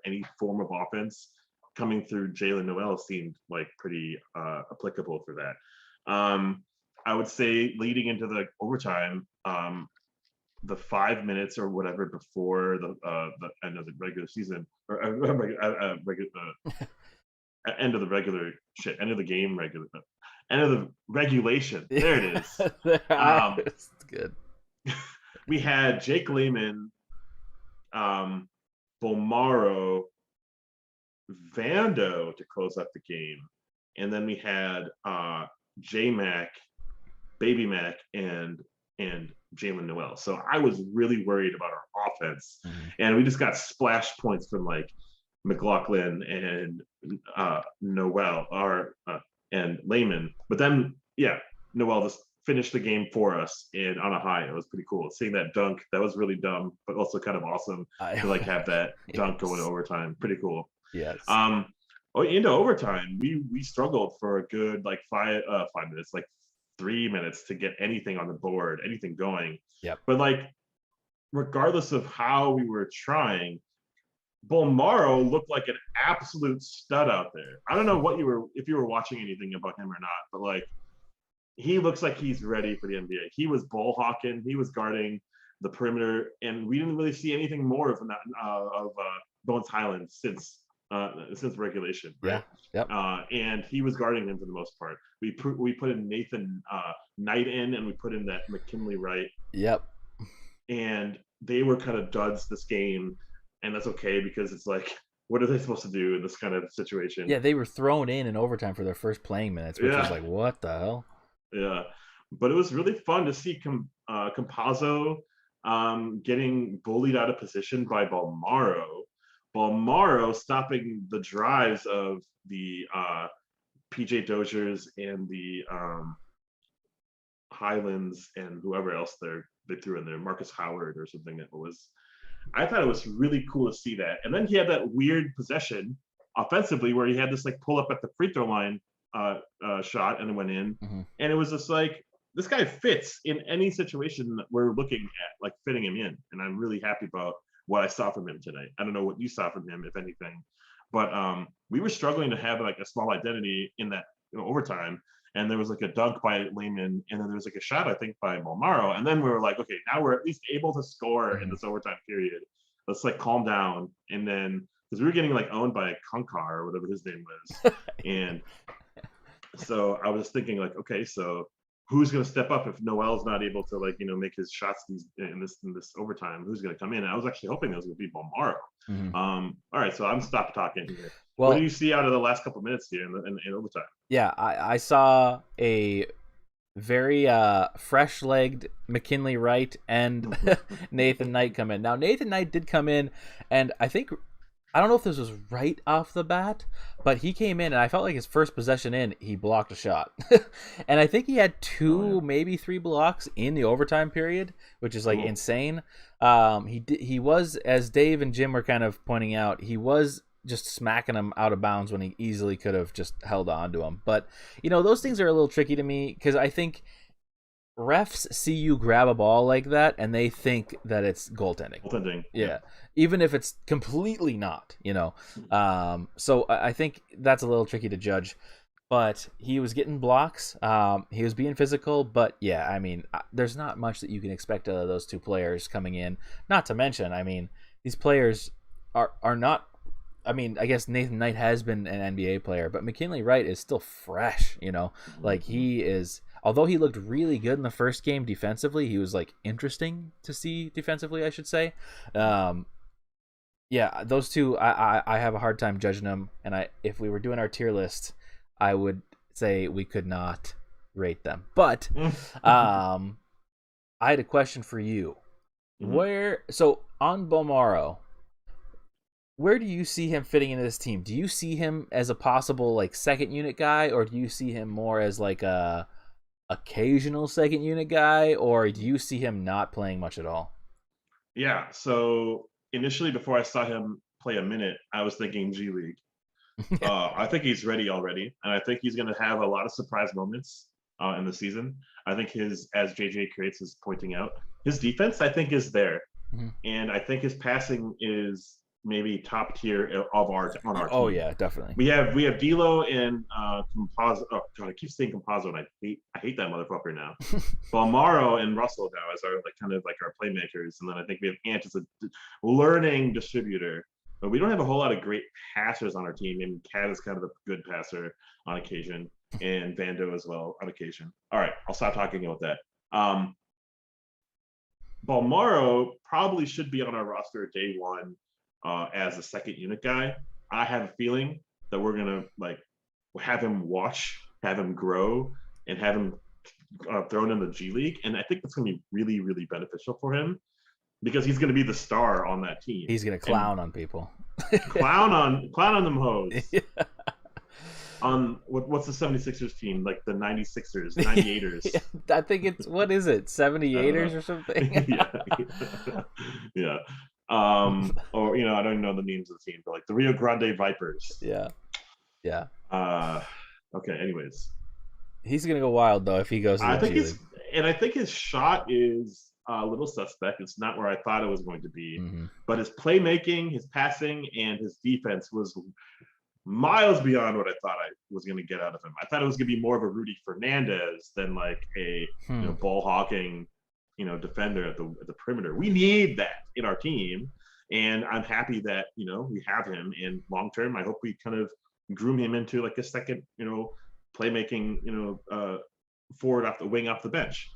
any form of offense, coming through Jalen Noel seemed like pretty applicable for that. I would say leading into the overtime, the 5 minutes or whatever before the end of the regular season or end of the regular end of the game regular end of the regulation. There it is. It's good. We had Jake Lehman, Bomaro, Vando to close up the game, and then we had J Mac, Baby Mac, and Jalen Noel. So I was really worried about our offense, and we just got splash points from like McLaughlin and Noel and Layman. But then, yeah, Noel just finished the game for us and on a high. It was pretty cool. Seeing that dunk, that was really dumb, but also kind of awesome to like have that dunk go into overtime. Pretty cool. Yes. Into overtime, we struggled for a good like 5 minutes, like 3 minutes to get anything on the board, anything going. Yep. But like, regardless of how we were trying, Bolmaro looked like an absolute stud out there. I don't know if you were watching anything about him or not, but like, he looks like he's ready for the NBA. He was ball hawking, he was guarding the perimeter, and we didn't really see anything more from that of Bones Highland since regulation, right? Yeah. Yep. And he was guarding him for the most part. We put in Nathan Knight in, and we put in that McKinley Wright. Yep. And they were kind of duds this game, and that's okay because it's like, what are they supposed to do in this kind of situation? Yeah, they were thrown in overtime for their first playing minutes, which was like, what the hell? Yeah, but it was really fun to see Campazzo getting bullied out of position by Balmaro. Balmaro stopping the drives of the PJ Doziers and the Highlands and whoever else they threw in there, Marcus Howard or something. I thought it was really cool to see that. And then he had that weird possession offensively where he had this like pull up at the free throw line shot and it went in. And it was just like, this guy fits in any situation that we're looking at, like fitting him in. And I'm really happy about what I saw from him tonight. I don't know what you saw from him, if anything, but we were struggling to have like a small identity in that overtime. and there was like a dunk by Lehman, and then there was like a shot I think by Momaro, and then we were like, okay, now we're at least able to score in Mhm. this overtime period. Let's like calm down, and then because we were getting like owned by Kunkar or whatever his name was, and so I was thinking like, okay, so who's going to step up if Noel's not able to like make his shots in this overtime? Who's going to come in? And I was actually hoping that was going to be Balmaro. Mhm. All right, so I'm stopped talking here. What do Well, you see out of the last couple minutes here in overtime? yeah, I saw a very fresh-legged McKinley Wright and Nathan Knight come in. Now Nathan Knight did come in, and I don't know if this was right off the bat, but he came in and I felt like his first possession in, he blocked a shot. And I think he had two, maybe three blocks in the overtime period, which is like insane. He was, as Dave and Jim were kind of pointing out, he was just smacking him out of bounds when he easily could have just held on to him. But, those things are a little tricky to me because I think refs see you grab a ball like that and they think that it's goaltending. Yeah. Even if it's completely not, So I think that's a little tricky to judge. But he was getting blocks. He was being physical. But yeah, I mean, there's not much that you can expect out of those two players coming in. Not to mention, I mean, these players are not. I mean, I guess Nathan Knight has been an NBA player, but McKinley Wright is still fresh, Like he is, although he looked really good in the first game defensively, he was like interesting to see defensively, I should say. Yeah, those two, I have a hard time judging them, and if we were doing our tier list, I would say we could not rate them. But I had a question for you. So on Bomaro, where do you see him fitting into this team? Do you see him as a possible like second unit guy, or do you see him more as like a occasional second unit guy, or do you see him not playing much at all? Yeah. So initially, before I saw him play a minute, I was thinking G League. I think he's ready already, and I think he's going to have a lot of surprise moments in the season. I think as JJ Creates is pointing out, his defense I think is there, and I think his passing is maybe top tier on our team. Oh yeah, definitely. We have D'Lo and Compazzo. Oh god, I keep saying Compazzo, and I hate that motherfucker now. Balmaro and Russell now as our like kind of like our playmakers, and then I think we have Ant as a learning distributor. But we don't have a whole lot of great passers on our team. I mean, Cat is kind of a good passer on occasion, and Vando as well on occasion. All right, I'll stop talking about that. Balmaro probably should be on our roster day one as a second unit guy. I have a feeling that we're gonna like have him have him grow, and have him thrown in the G League, and I think that's gonna be really, really beneficial for him because he's gonna be the star on that team. He's gonna clown on people. clown on them hoes. Yeah. On what's the 76ers team? Like the 96ers, 98ers. I think it's, what is it, 78ers or something? Yeah. Or I don't even know the names of the team, but like the Rio Grande Vipers. Yeah. Okay. Anyways, he's gonna go wild though if he goes. I think his shot is a little suspect. It's not where I thought it was going to be, but his playmaking, his passing, and his defense was miles beyond what I thought I was going to get out of him. I thought it was going to be more of a Rudy Fernandez than like a ball hawking defender at the perimeter. We need that in our team, and I'm happy that we have him. And long term, I hope we kind of groom him into like a second playmaking forward off the wing off the bench.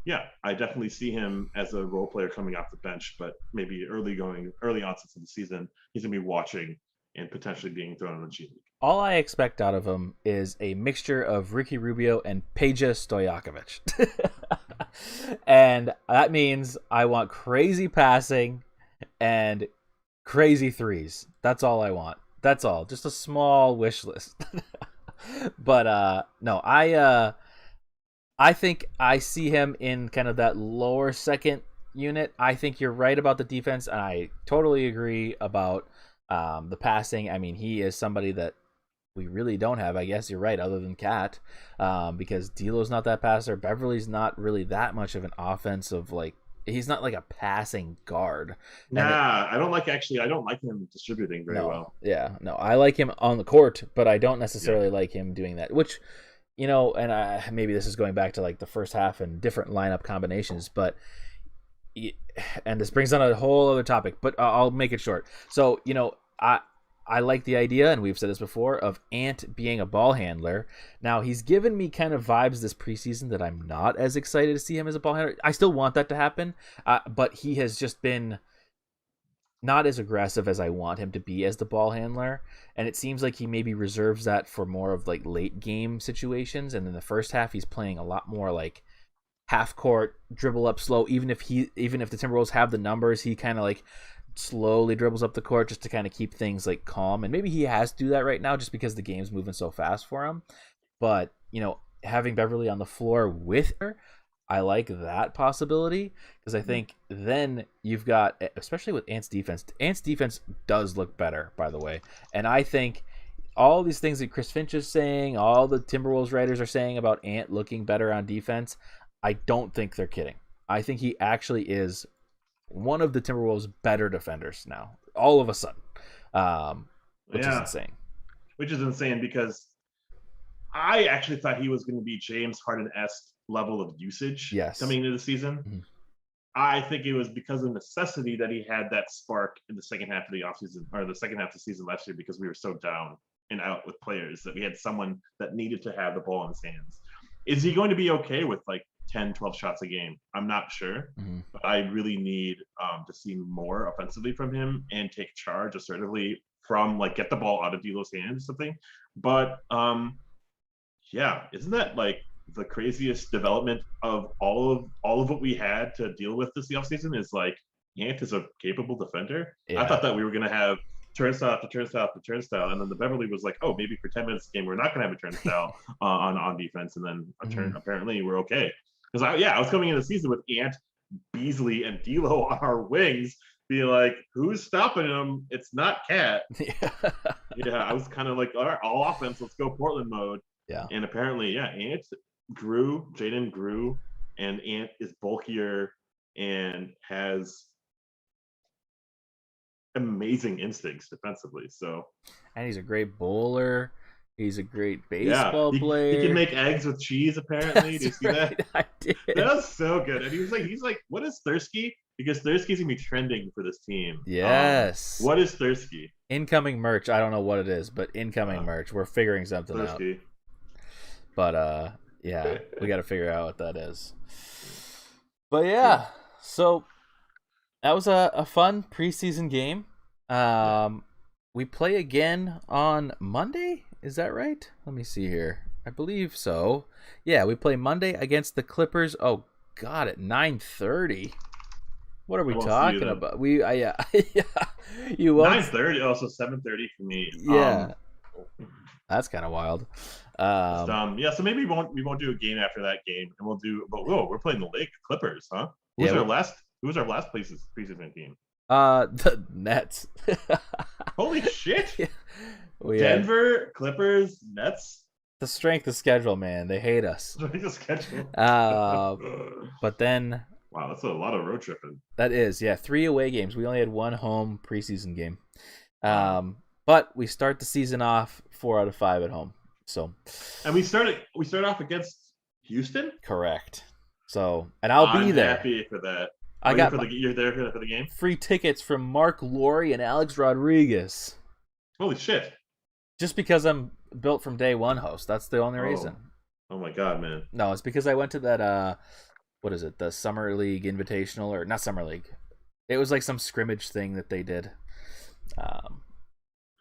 Yeah, I definitely see him as a role player coming off the bench, but maybe early onset of the season, he's gonna be watching and potentially being thrown in the G League. All I expect out of him is a mixture of Ricky Rubio and Peja Stojakovic. And that means I want crazy passing and crazy threes. That's all I want. That's all. Just a small wish list. But no, I think I see him in kind of that lower second unit. I think you're right about the defense, and I totally agree about the passing. I mean, he is somebody that we really don't have. I guess you're right, other than Cat, because D'Lo's not that passer. Beverly's not really that much of an offensive, like, he's not like a passing guard. I don't like him distributing very well. Yeah, no, I like him on the court, but I don't necessarily like him doing that, which maybe this is going back to like the first half and different lineup combinations, but and this brings on a whole other topic, but I'll make it short. So, I like the idea, and we've said this before, of Ant being a ball handler. Now, he's given me kind of vibes this preseason that I'm not as excited to see him as a ball handler. I still want that to happen, but he has just been not as aggressive as I want him to be as the ball handler. And it seems like he maybe reserves that for more of like late game situations. And in the first half, he's playing a lot more like half court, dribble up slow. Even if the Timberwolves have the numbers, he kind of like slowly dribbles up the court just to kind of keep things like calm. And maybe he has to do that right now just because the game's moving so fast for him. But, having Beverly on the floor with her, I like that possibility because I think then you've got, especially with Ant's defense does look better, by the way. And I think all these things that Chris Finch is saying, all the Timberwolves writers are saying about Ant looking better on defense, I don't think they're kidding. I think he actually is one of the Timberwolves' better defenders now, all of a sudden, which is insane. Which is insane because I actually thought he was going to be James Harden-esque level of usage coming into the season. Mm-hmm. I think it was because of necessity that he had that spark in the second half of the offseason, or the second half of the season last year, because we were so down and out with players that we had someone that needed to have the ball in his hands. Is he going to be okay with like 10, 12 shots a game? I'm not sure, but I really need to see more offensively from him and take charge assertively from like get the ball out of D'Lo's hands or something. But isn't that like the craziest development of all of what we had to deal with this offseason is like Ant is a capable defender. I thought that we were going to have turnstile after turnstile after turnstile, and then the Beverly was like, oh, maybe for 10 minutes a game we're not going to have a turnstile on defense, and then apparently we're okay. Because I was coming into the season with Ant, Beasley, and D'Lo on our wings, being like, who's stopping him? It's not Cat. I was kind of like, all right, all offense, let's go Portland mode. Yeah. And apparently, Ant grew, Jaden grew, and Ant is bulkier and has amazing instincts defensively. So, and he's a great bowler. He's a great baseball player. He can make eggs with cheese, apparently. Did you see that? I did. That was so good. And he's like, what is Thirsty? Because Thirsty's gonna be trending for this team. Yes. What is Thirsty? Incoming merch. I don't know what it is, but incoming merch. We're figuring something out. But we got to figure out what that is. But so that was a fun preseason game. We play again on Monday. Is that right? Let me see here. I believe so. Yeah, we play Monday against the Clippers. Oh God, at 9:30. What are we talking about? You won't. 9:30. Also 7:30 for me. Yeah, that's kind of wild. So maybe we won't do a game after that game, and we'll do. But we're playing the Lake Clippers, huh? Who was our last preseason team? The Nets. Holy shit! Denver Clippers, Nets. The strength of schedule, man. They hate us. Strength of schedule. But then. Wow, that's a lot of road tripping. That is, 3 away games. We only had 1 home preseason game. But we start the season off 4 out of 5 at home. So. And we start off against Houston. Correct. So, and I'll be there. I'm happy for that. You're there for the game. Free tickets from Mark Laurie and Alex Rodriguez. Holy shit! Just because I'm built from day one, host. That's the only reason. Oh my god, man! No, it's because I went to that. What is it? The Summer League Invitational, or not Summer League? It was like some scrimmage thing that they did,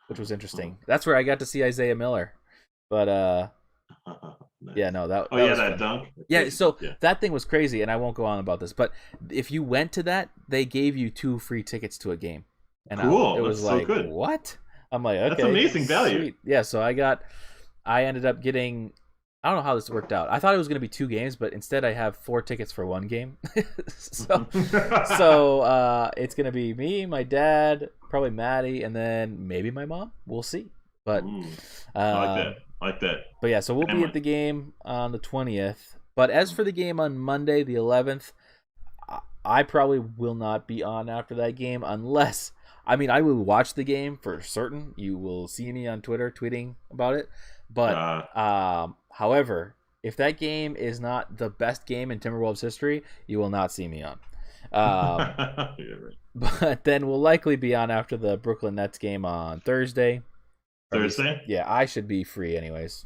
which was interesting. That's where I got to see Isaiah Miller. But nice. That dunk. Yeah, so that thing was crazy, and I won't go on about this. But if you went to that, they gave you 2 free tickets to a game. And cool. It was like, so good. What? I'm like, okay, that's amazing value. Sweet. Yeah, so I ended up getting. I don't know how this worked out. I thought it was going to be 2 games, but instead I have 4 tickets for 1 game. so it's going to be me, my dad, probably Maddie, and then maybe my mom. We'll see. But I like that. But yeah, so we'll be at the game on the 20th. But as for the game on Monday, the 11th, I probably will not be on after that game unless. I mean, I will watch the game for certain. You will see me on Twitter tweeting about it. But However, if that game is not the best game in Timberwolves history, you will not see me on. Yeah, right. But then we'll likely be on after the Brooklyn Nets game on Thursday. Or at least, Thursday. yeah, I should be free anyways.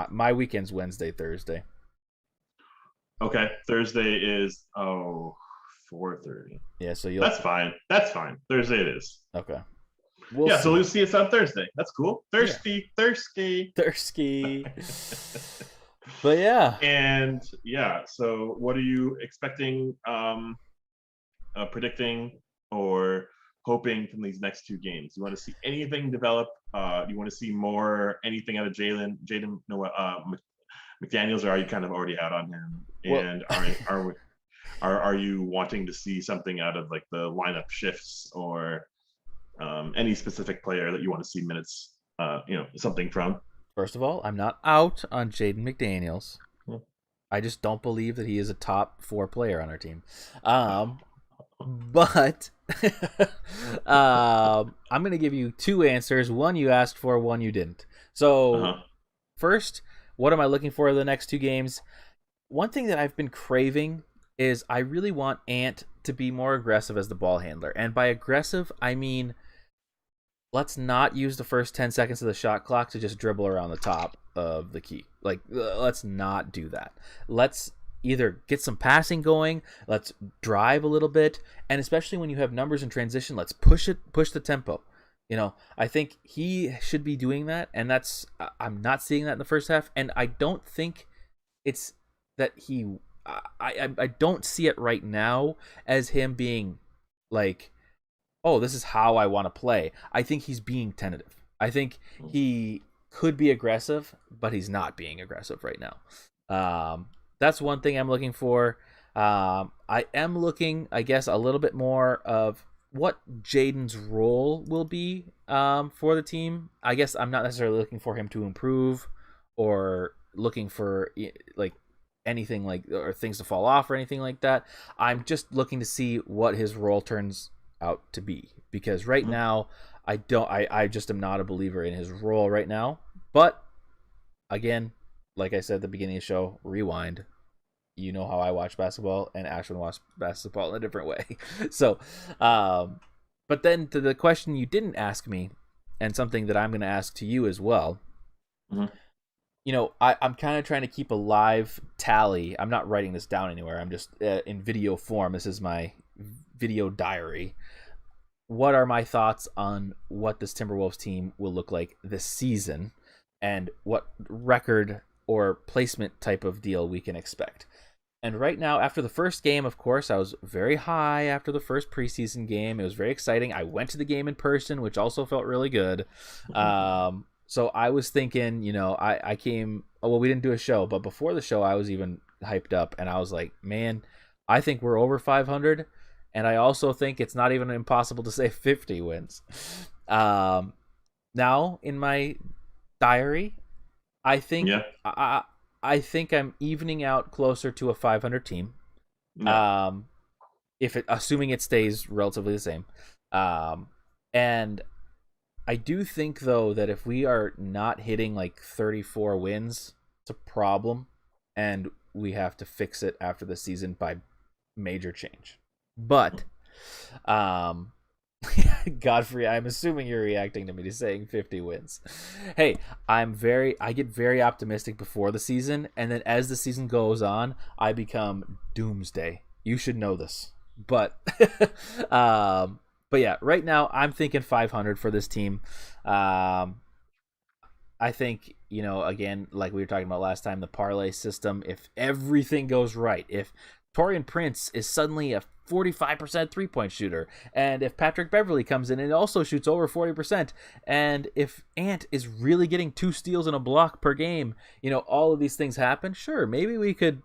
My weekend's Wednesday, Thursday. Okay, Thursday is 4:30. Yeah, so you'll That's fine. That's fine. Thursday it is. okay. We'll Yeah, so see. we'll see us on Thursday. That's cool. Yeah, Thirsty. Thirsty. But yeah, And yeah, so what are you expecting, predicting, or hoping from these next two games? You want to see anything develop? You want to see more anything out of Jaden Noel, McDaniels, or are you kind of already out on him? well, And are you wanting to see something out of like the lineup shifts, or any specific player that you want to see minutes, something from? first of all, I'm not out on Jaden McDaniels. Hmm. I just don't believe that he is a top 4 player on our team. But I'm going to give you 2 answers. One you asked for, one you didn't. So, Uh-huh. first, what am I looking for in the next 2 games? One thing that I've been craving is I really want Ant to be more aggressive as the ball handler. And by aggressive, I mean let's not use the first 10 seconds of the shot clock to just dribble around the top of the key. Like, let's not do that. Let's either get some passing going, let's drive a little bit, and especially when you have numbers in transition, let's push the tempo. I think he should be doing that, and I'm not seeing that in the first half, and I don't think it's that I don't see it right now as him being like, oh, this is how I want to play. I think he's being tentative. I think he could be aggressive, but he's not being aggressive right now. That's one thing I'm looking for. I am looking, I guess, a little bit more of what Jaden's role will be for the team. I guess I'm not necessarily looking for him to improve or looking for like anything like or things to fall off or anything like that. I'm just looking to see what his role turns out to be, because right now I just am not a believer in his role right now. But again, like I said at the beginning of the show, rewind. You know how I watch basketball, and Ashwin watch basketball in a different way. So, but then to the question you didn't ask me, and something that I'm going to ask to you as well. Mm-hmm. I'm kind of trying to keep a live tally. I'm not writing this down anywhere. I'm just in video form. This is my video diary. What are my thoughts on what this Timberwolves team will look like this season, and what record or placement type of deal we can expect? And right now, after the first game, of course, I was very high after the first preseason game. It was very exciting. I went to the game in person, which also felt really good. So I was thinking, I came, well, we didn't do a show, but before the show, I was even hyped up, and I was like, man, I think we're over 500. And I also think it's not even impossible to say 50 wins. Now, in my diary, I think Yeah. I think I'm evening out closer to a 500 team. Yeah. Assuming it stays relatively the same. And I do think, though, that if we are not hitting like 34 wins, it's a problem, and we have to fix it after the season by major change. But, Godfrey, I'm assuming you're reacting to me to saying 50 wins. Hey, I get very optimistic before the season, and then as the season goes on, I become doomsday. You should know this. But, but yeah, right now I'm thinking 500 for this team. I think, again, like we were talking about last time, the parlay system, if everything goes right, if Taurean Prince is suddenly a 45% three-point shooter, and if Patrick Beverley comes in and also shoots over 40%, and if Ant is really getting 2 steals and a block per game, all of these things happen, sure, maybe we could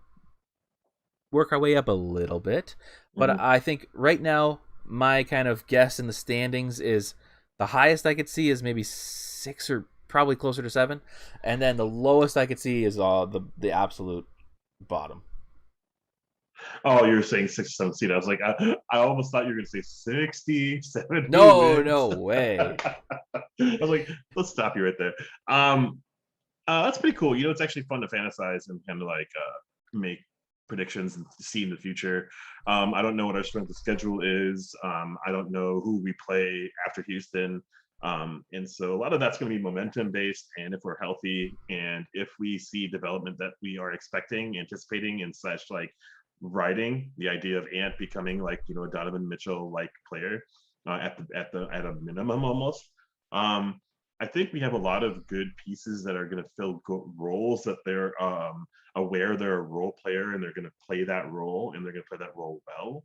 work our way up a little bit. But I think right now, my kind of guess in the standings is the highest I could see is maybe 6 or probably closer to 7, and then the lowest I could see is the absolute bottom. Oh, you're saying 6 or 7 seed. I was like, I almost thought you were going to say 60, 70 No, wins. no way. I was like, let's stop you right there. That's pretty cool. It's actually fun to fantasize and kind of like make predictions and see in the future. I don't know what our strength of schedule is. I don't know who we play after Houston. And so a lot of that's going to be momentum based. And if we're healthy and if we see development that we are expecting, anticipating, and such, like riding the idea of Ant becoming like a Donovan Mitchell like player at a minimum almost. Um, I think we have a lot of good pieces that are going to fill roles that they're aware they're a role player and they're going to play that role and they're going to play that role well.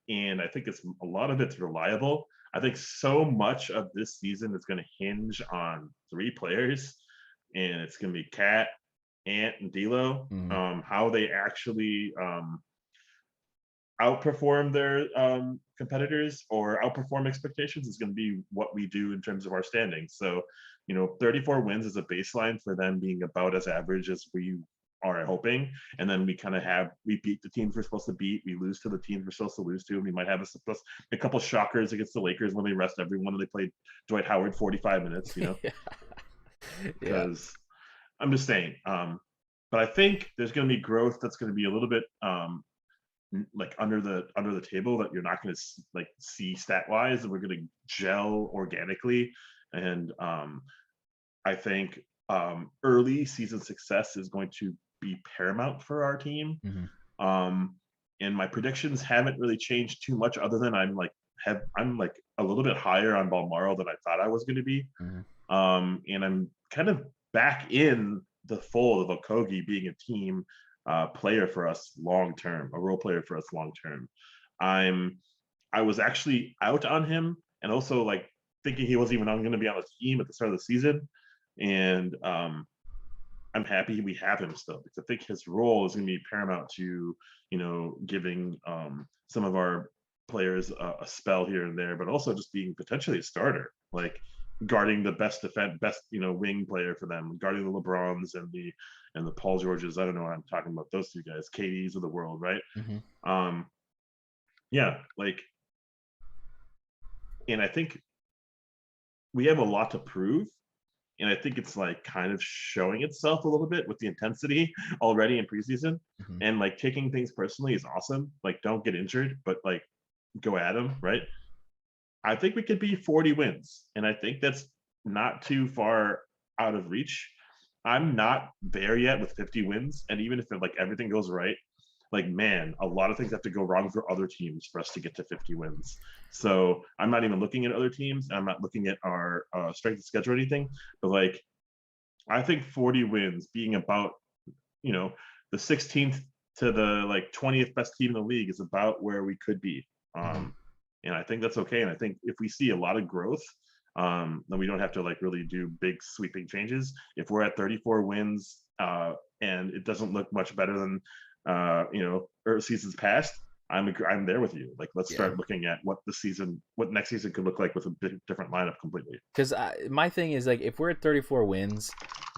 And I think it's a lot of it's reliable. I think so much of this season is going to hinge on three players, and it's going to be Cat, Ant, and D'Lo. Mm-hmm. How they actually outperform their competitors or outperform expectations is going to be what we do in terms of our standings. So, 34 wins is a baseline for them being about as average as we are hoping. And then we kind of we beat the teams we're supposed to beat. We lose to the teams we're supposed to lose to. And we might have a couple shockers against the Lakers when they rest everyone and they played Dwight Howard 45 minutes, Yeah. because I'm just saying. But I think there's going to be growth that's going to be a little bit like under the table that you're not going to like see stat wise, and we're going to gel organically. And I think early season success is going to be paramount for our team. Mm-hmm. And my predictions haven't really changed too much, other than I'm like a little bit higher on Balmaro than I thought I was going to be. Mm-hmm. And I'm kind of back in the fold of Okogie being a team player for us long term, a role player for us long term. I was actually out on him, and also like thinking he wasn't even going to be on the team at the start of the season. And I'm happy we have him still, because I think his role is going to be paramount to giving some of our players a spell here and there, but also just being potentially a starter, like guarding the best wing player for them, guarding the LeBrons and the Paul Georges. I don't know what I'm talking about, those two guys, KDs of the world, right? Mm-hmm. Yeah, like, and I think we have a lot to prove, and I think it's like kind of showing itself a little bit with the intensity already in preseason. Mm-hmm. And like taking things personally is awesome. Like, don't get injured, but like go at them, right? I think we could be 40 wins, and I think that's not too far out of reach. I'm not there yet with 50 wins, and even if like everything goes right, like, man, a lot of things have to go wrong for other teams for us to get to 50 wins. So I'm not even looking at other teams. I'm not looking at our strength of schedule or anything, but like, I think 40 wins being about, the 16th to the like 20th best team in the league is about where we could be. And I think that's okay. And I think if we see a lot of growth, then we don't have to like really do big sweeping changes. If we're at 34 wins and it doesn't look much better than seasons past, I'm there with you. Like, let's start looking at what next season could look like with a different lineup completely. Because my thing is, like, if we're at 34 wins,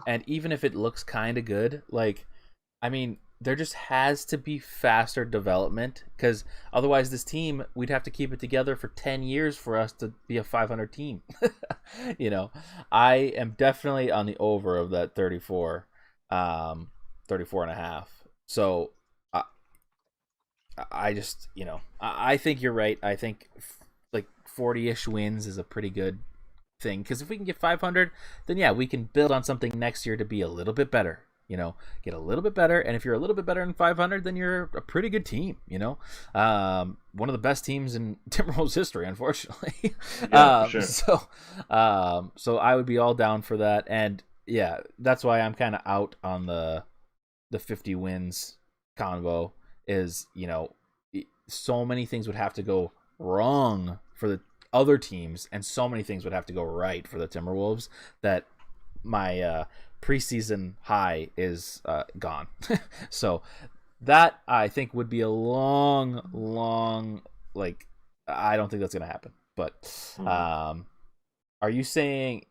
and even if it looks kind of good, like, I mean, there just has to be faster development, because otherwise this team, we'd have to keep it together for 10 years for us to be a 500 team. I am definitely on the over of that 34, 34 and a half. So I just, I think you're right. I think like 40-ish wins is a pretty good thing, because if we can get 500, then yeah, we can build on something next year to be a little bit better. Get a little bit better, and if you're a little bit better than 500, then you're a pretty good team. One of the best teams in Timberwolves history, unfortunately. Yeah, for sure. So I would be all down for that, and yeah, that's why I'm kind of out on the 50 wins convo. Is so many things would have to go wrong for the other teams, and so many things would have to go right for the Timberwolves, that my preseason high is gone. So that, I think, would be a long, like, I don't think that's gonna happen. But are you saying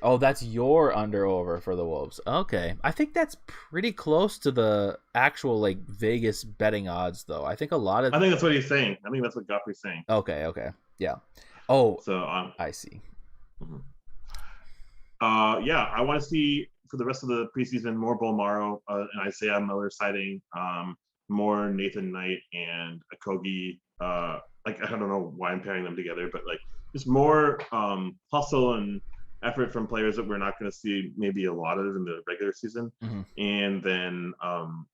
oh, that's your under over for the Wolves? Okay, I think that's pretty close to the actual like Vegas betting odds, though. I think that's what he's saying. I think that's what Godfrey's saying. Okay, yeah. Oh, so I see. Yeah, I want to see for the rest of the preseason, more Bolmaro and Isaiah Miller sighting, more Nathan Knight and Akogi. Like, I don't know why I'm pairing them together, but like just more hustle and effort from players that we're not going to see maybe a lot of in the regular season. Mm-hmm. And then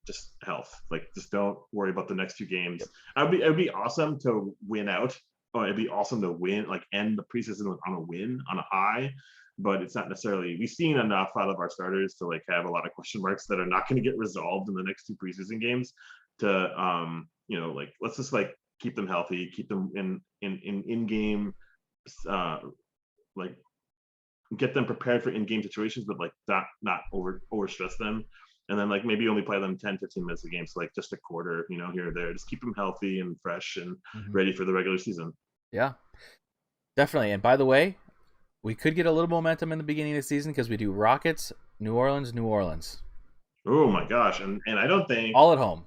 just health. Like, just don't worry about the next few games. Yep. It'd be awesome to win out. It'd be awesome to win, like end the preseason on a win, on a high. But it's not necessarily, we've seen enough out of our starters to like have a lot of question marks that are not going to get resolved in the next 2 preseason games to like, let's just like keep them healthy, keep them in game, like get them prepared for in-game situations, but like not over stress them. And then like maybe only play them 10, 15 minutes a game. So like just a quarter, here or there, just keep them healthy and fresh and ready for the regular season. Yeah, definitely. And by the way, we could get a little momentum in the beginning of the season because we do Rockets, New Orleans, New Orleans. Oh my gosh. And I don't think all at home.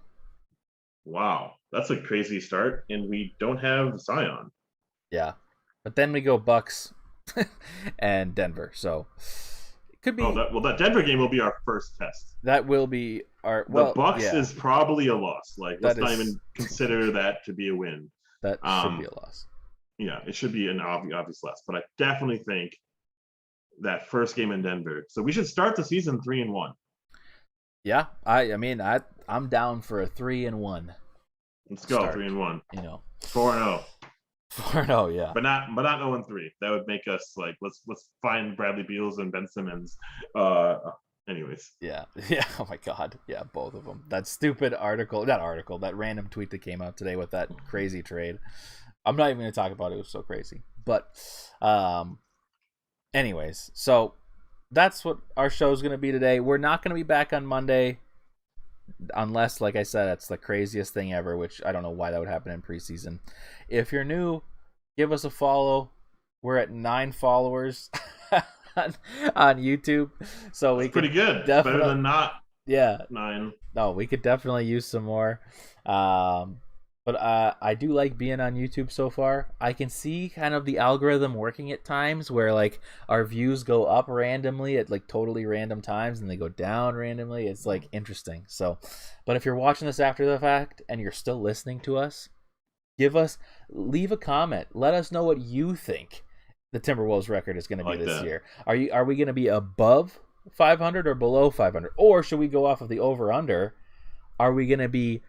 Wow. That's a crazy start. And we don't have Zion. Yeah. But then we go Bucks and Denver. So it could be. That Denver game will be our first test. That will be our. The Bucks is probably a loss. Like, let's not even consider that to be a win. That should be a loss. Yeah, it should be an obvious loss. But I definitely think that first game in Denver. So we should start the season 3-1. Yeah, I mean, I'm down for a 3-1. Let's go 3-1. 4-0. 4-0, yeah. But not 0-3. That would make us like let's find Bradley Beals and Ben Simmons. Anyways. Yeah. Oh my God. Yeah, both of them. That stupid that random tweet that came out today with that crazy trade. I'm not even going to talk about it. It was so crazy. But, anyways, so that's what our show is going to be today. We're not going to be back on Monday unless, like I said, it's the craziest thing ever, which I don't know why that would happen in preseason. If you're new, give us a follow. We're at 9 followers on YouTube, so we pretty good. Better than not. Yeah, 9. No, we could definitely use some more. But I do like being on YouTube so far. I can see kind of the algorithm working at times where like our views go up randomly at like totally random times and they go down randomly. It's like interesting. So, but if you're watching this after the fact and you're still listening to us, leave a comment. Let us know what you think the Timberwolves record is going to be this year. Are we going to be above 500 or below 500? Or should we go off of the over under? Are we going to be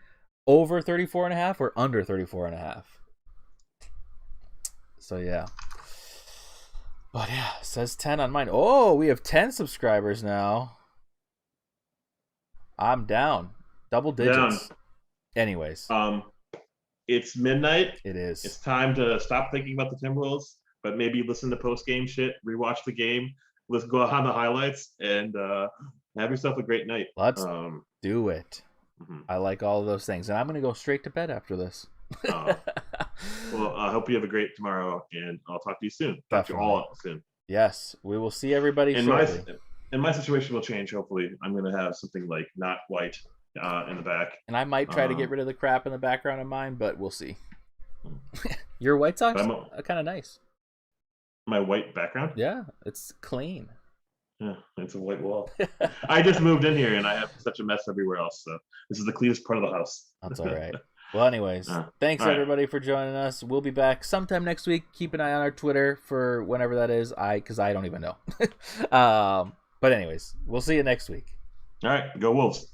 over 34.5 or under 34.5? So yeah. But yeah, it says 10 on mine. Oh, we have 10 subscribers now. I'm down. Double digits. Anyways. It's midnight. It is. It's time to stop thinking about the Timberwolves, but maybe listen to post-game shit, rewatch the game, let's go on the highlights, and have yourself a great night. Let's do it. Mm-hmm. I like all of those things. And I'm going to go straight to bed after this. Well, I hope you have a great tomorrow, and I'll talk to you soon. Talk to you all soon. Yes, we will see everybody shortly. My situation will change, hopefully. I'm going to have something like not white in the back. And I might try to get rid of the crap in the background of mine, but we'll see. Your White Sox are kind of nice. My white background? Yeah, it's clean. Yeah, it's a white wall. I just moved in here and I have such a mess everywhere else. So this is the cleanest part of the house. That's all right. Well, anyways, thanks everybody for joining us. We'll be back sometime next week. Keep an eye on our Twitter for whenever that is. Because I don't even know. But anyways, we'll see you next week. All right, go Wolves.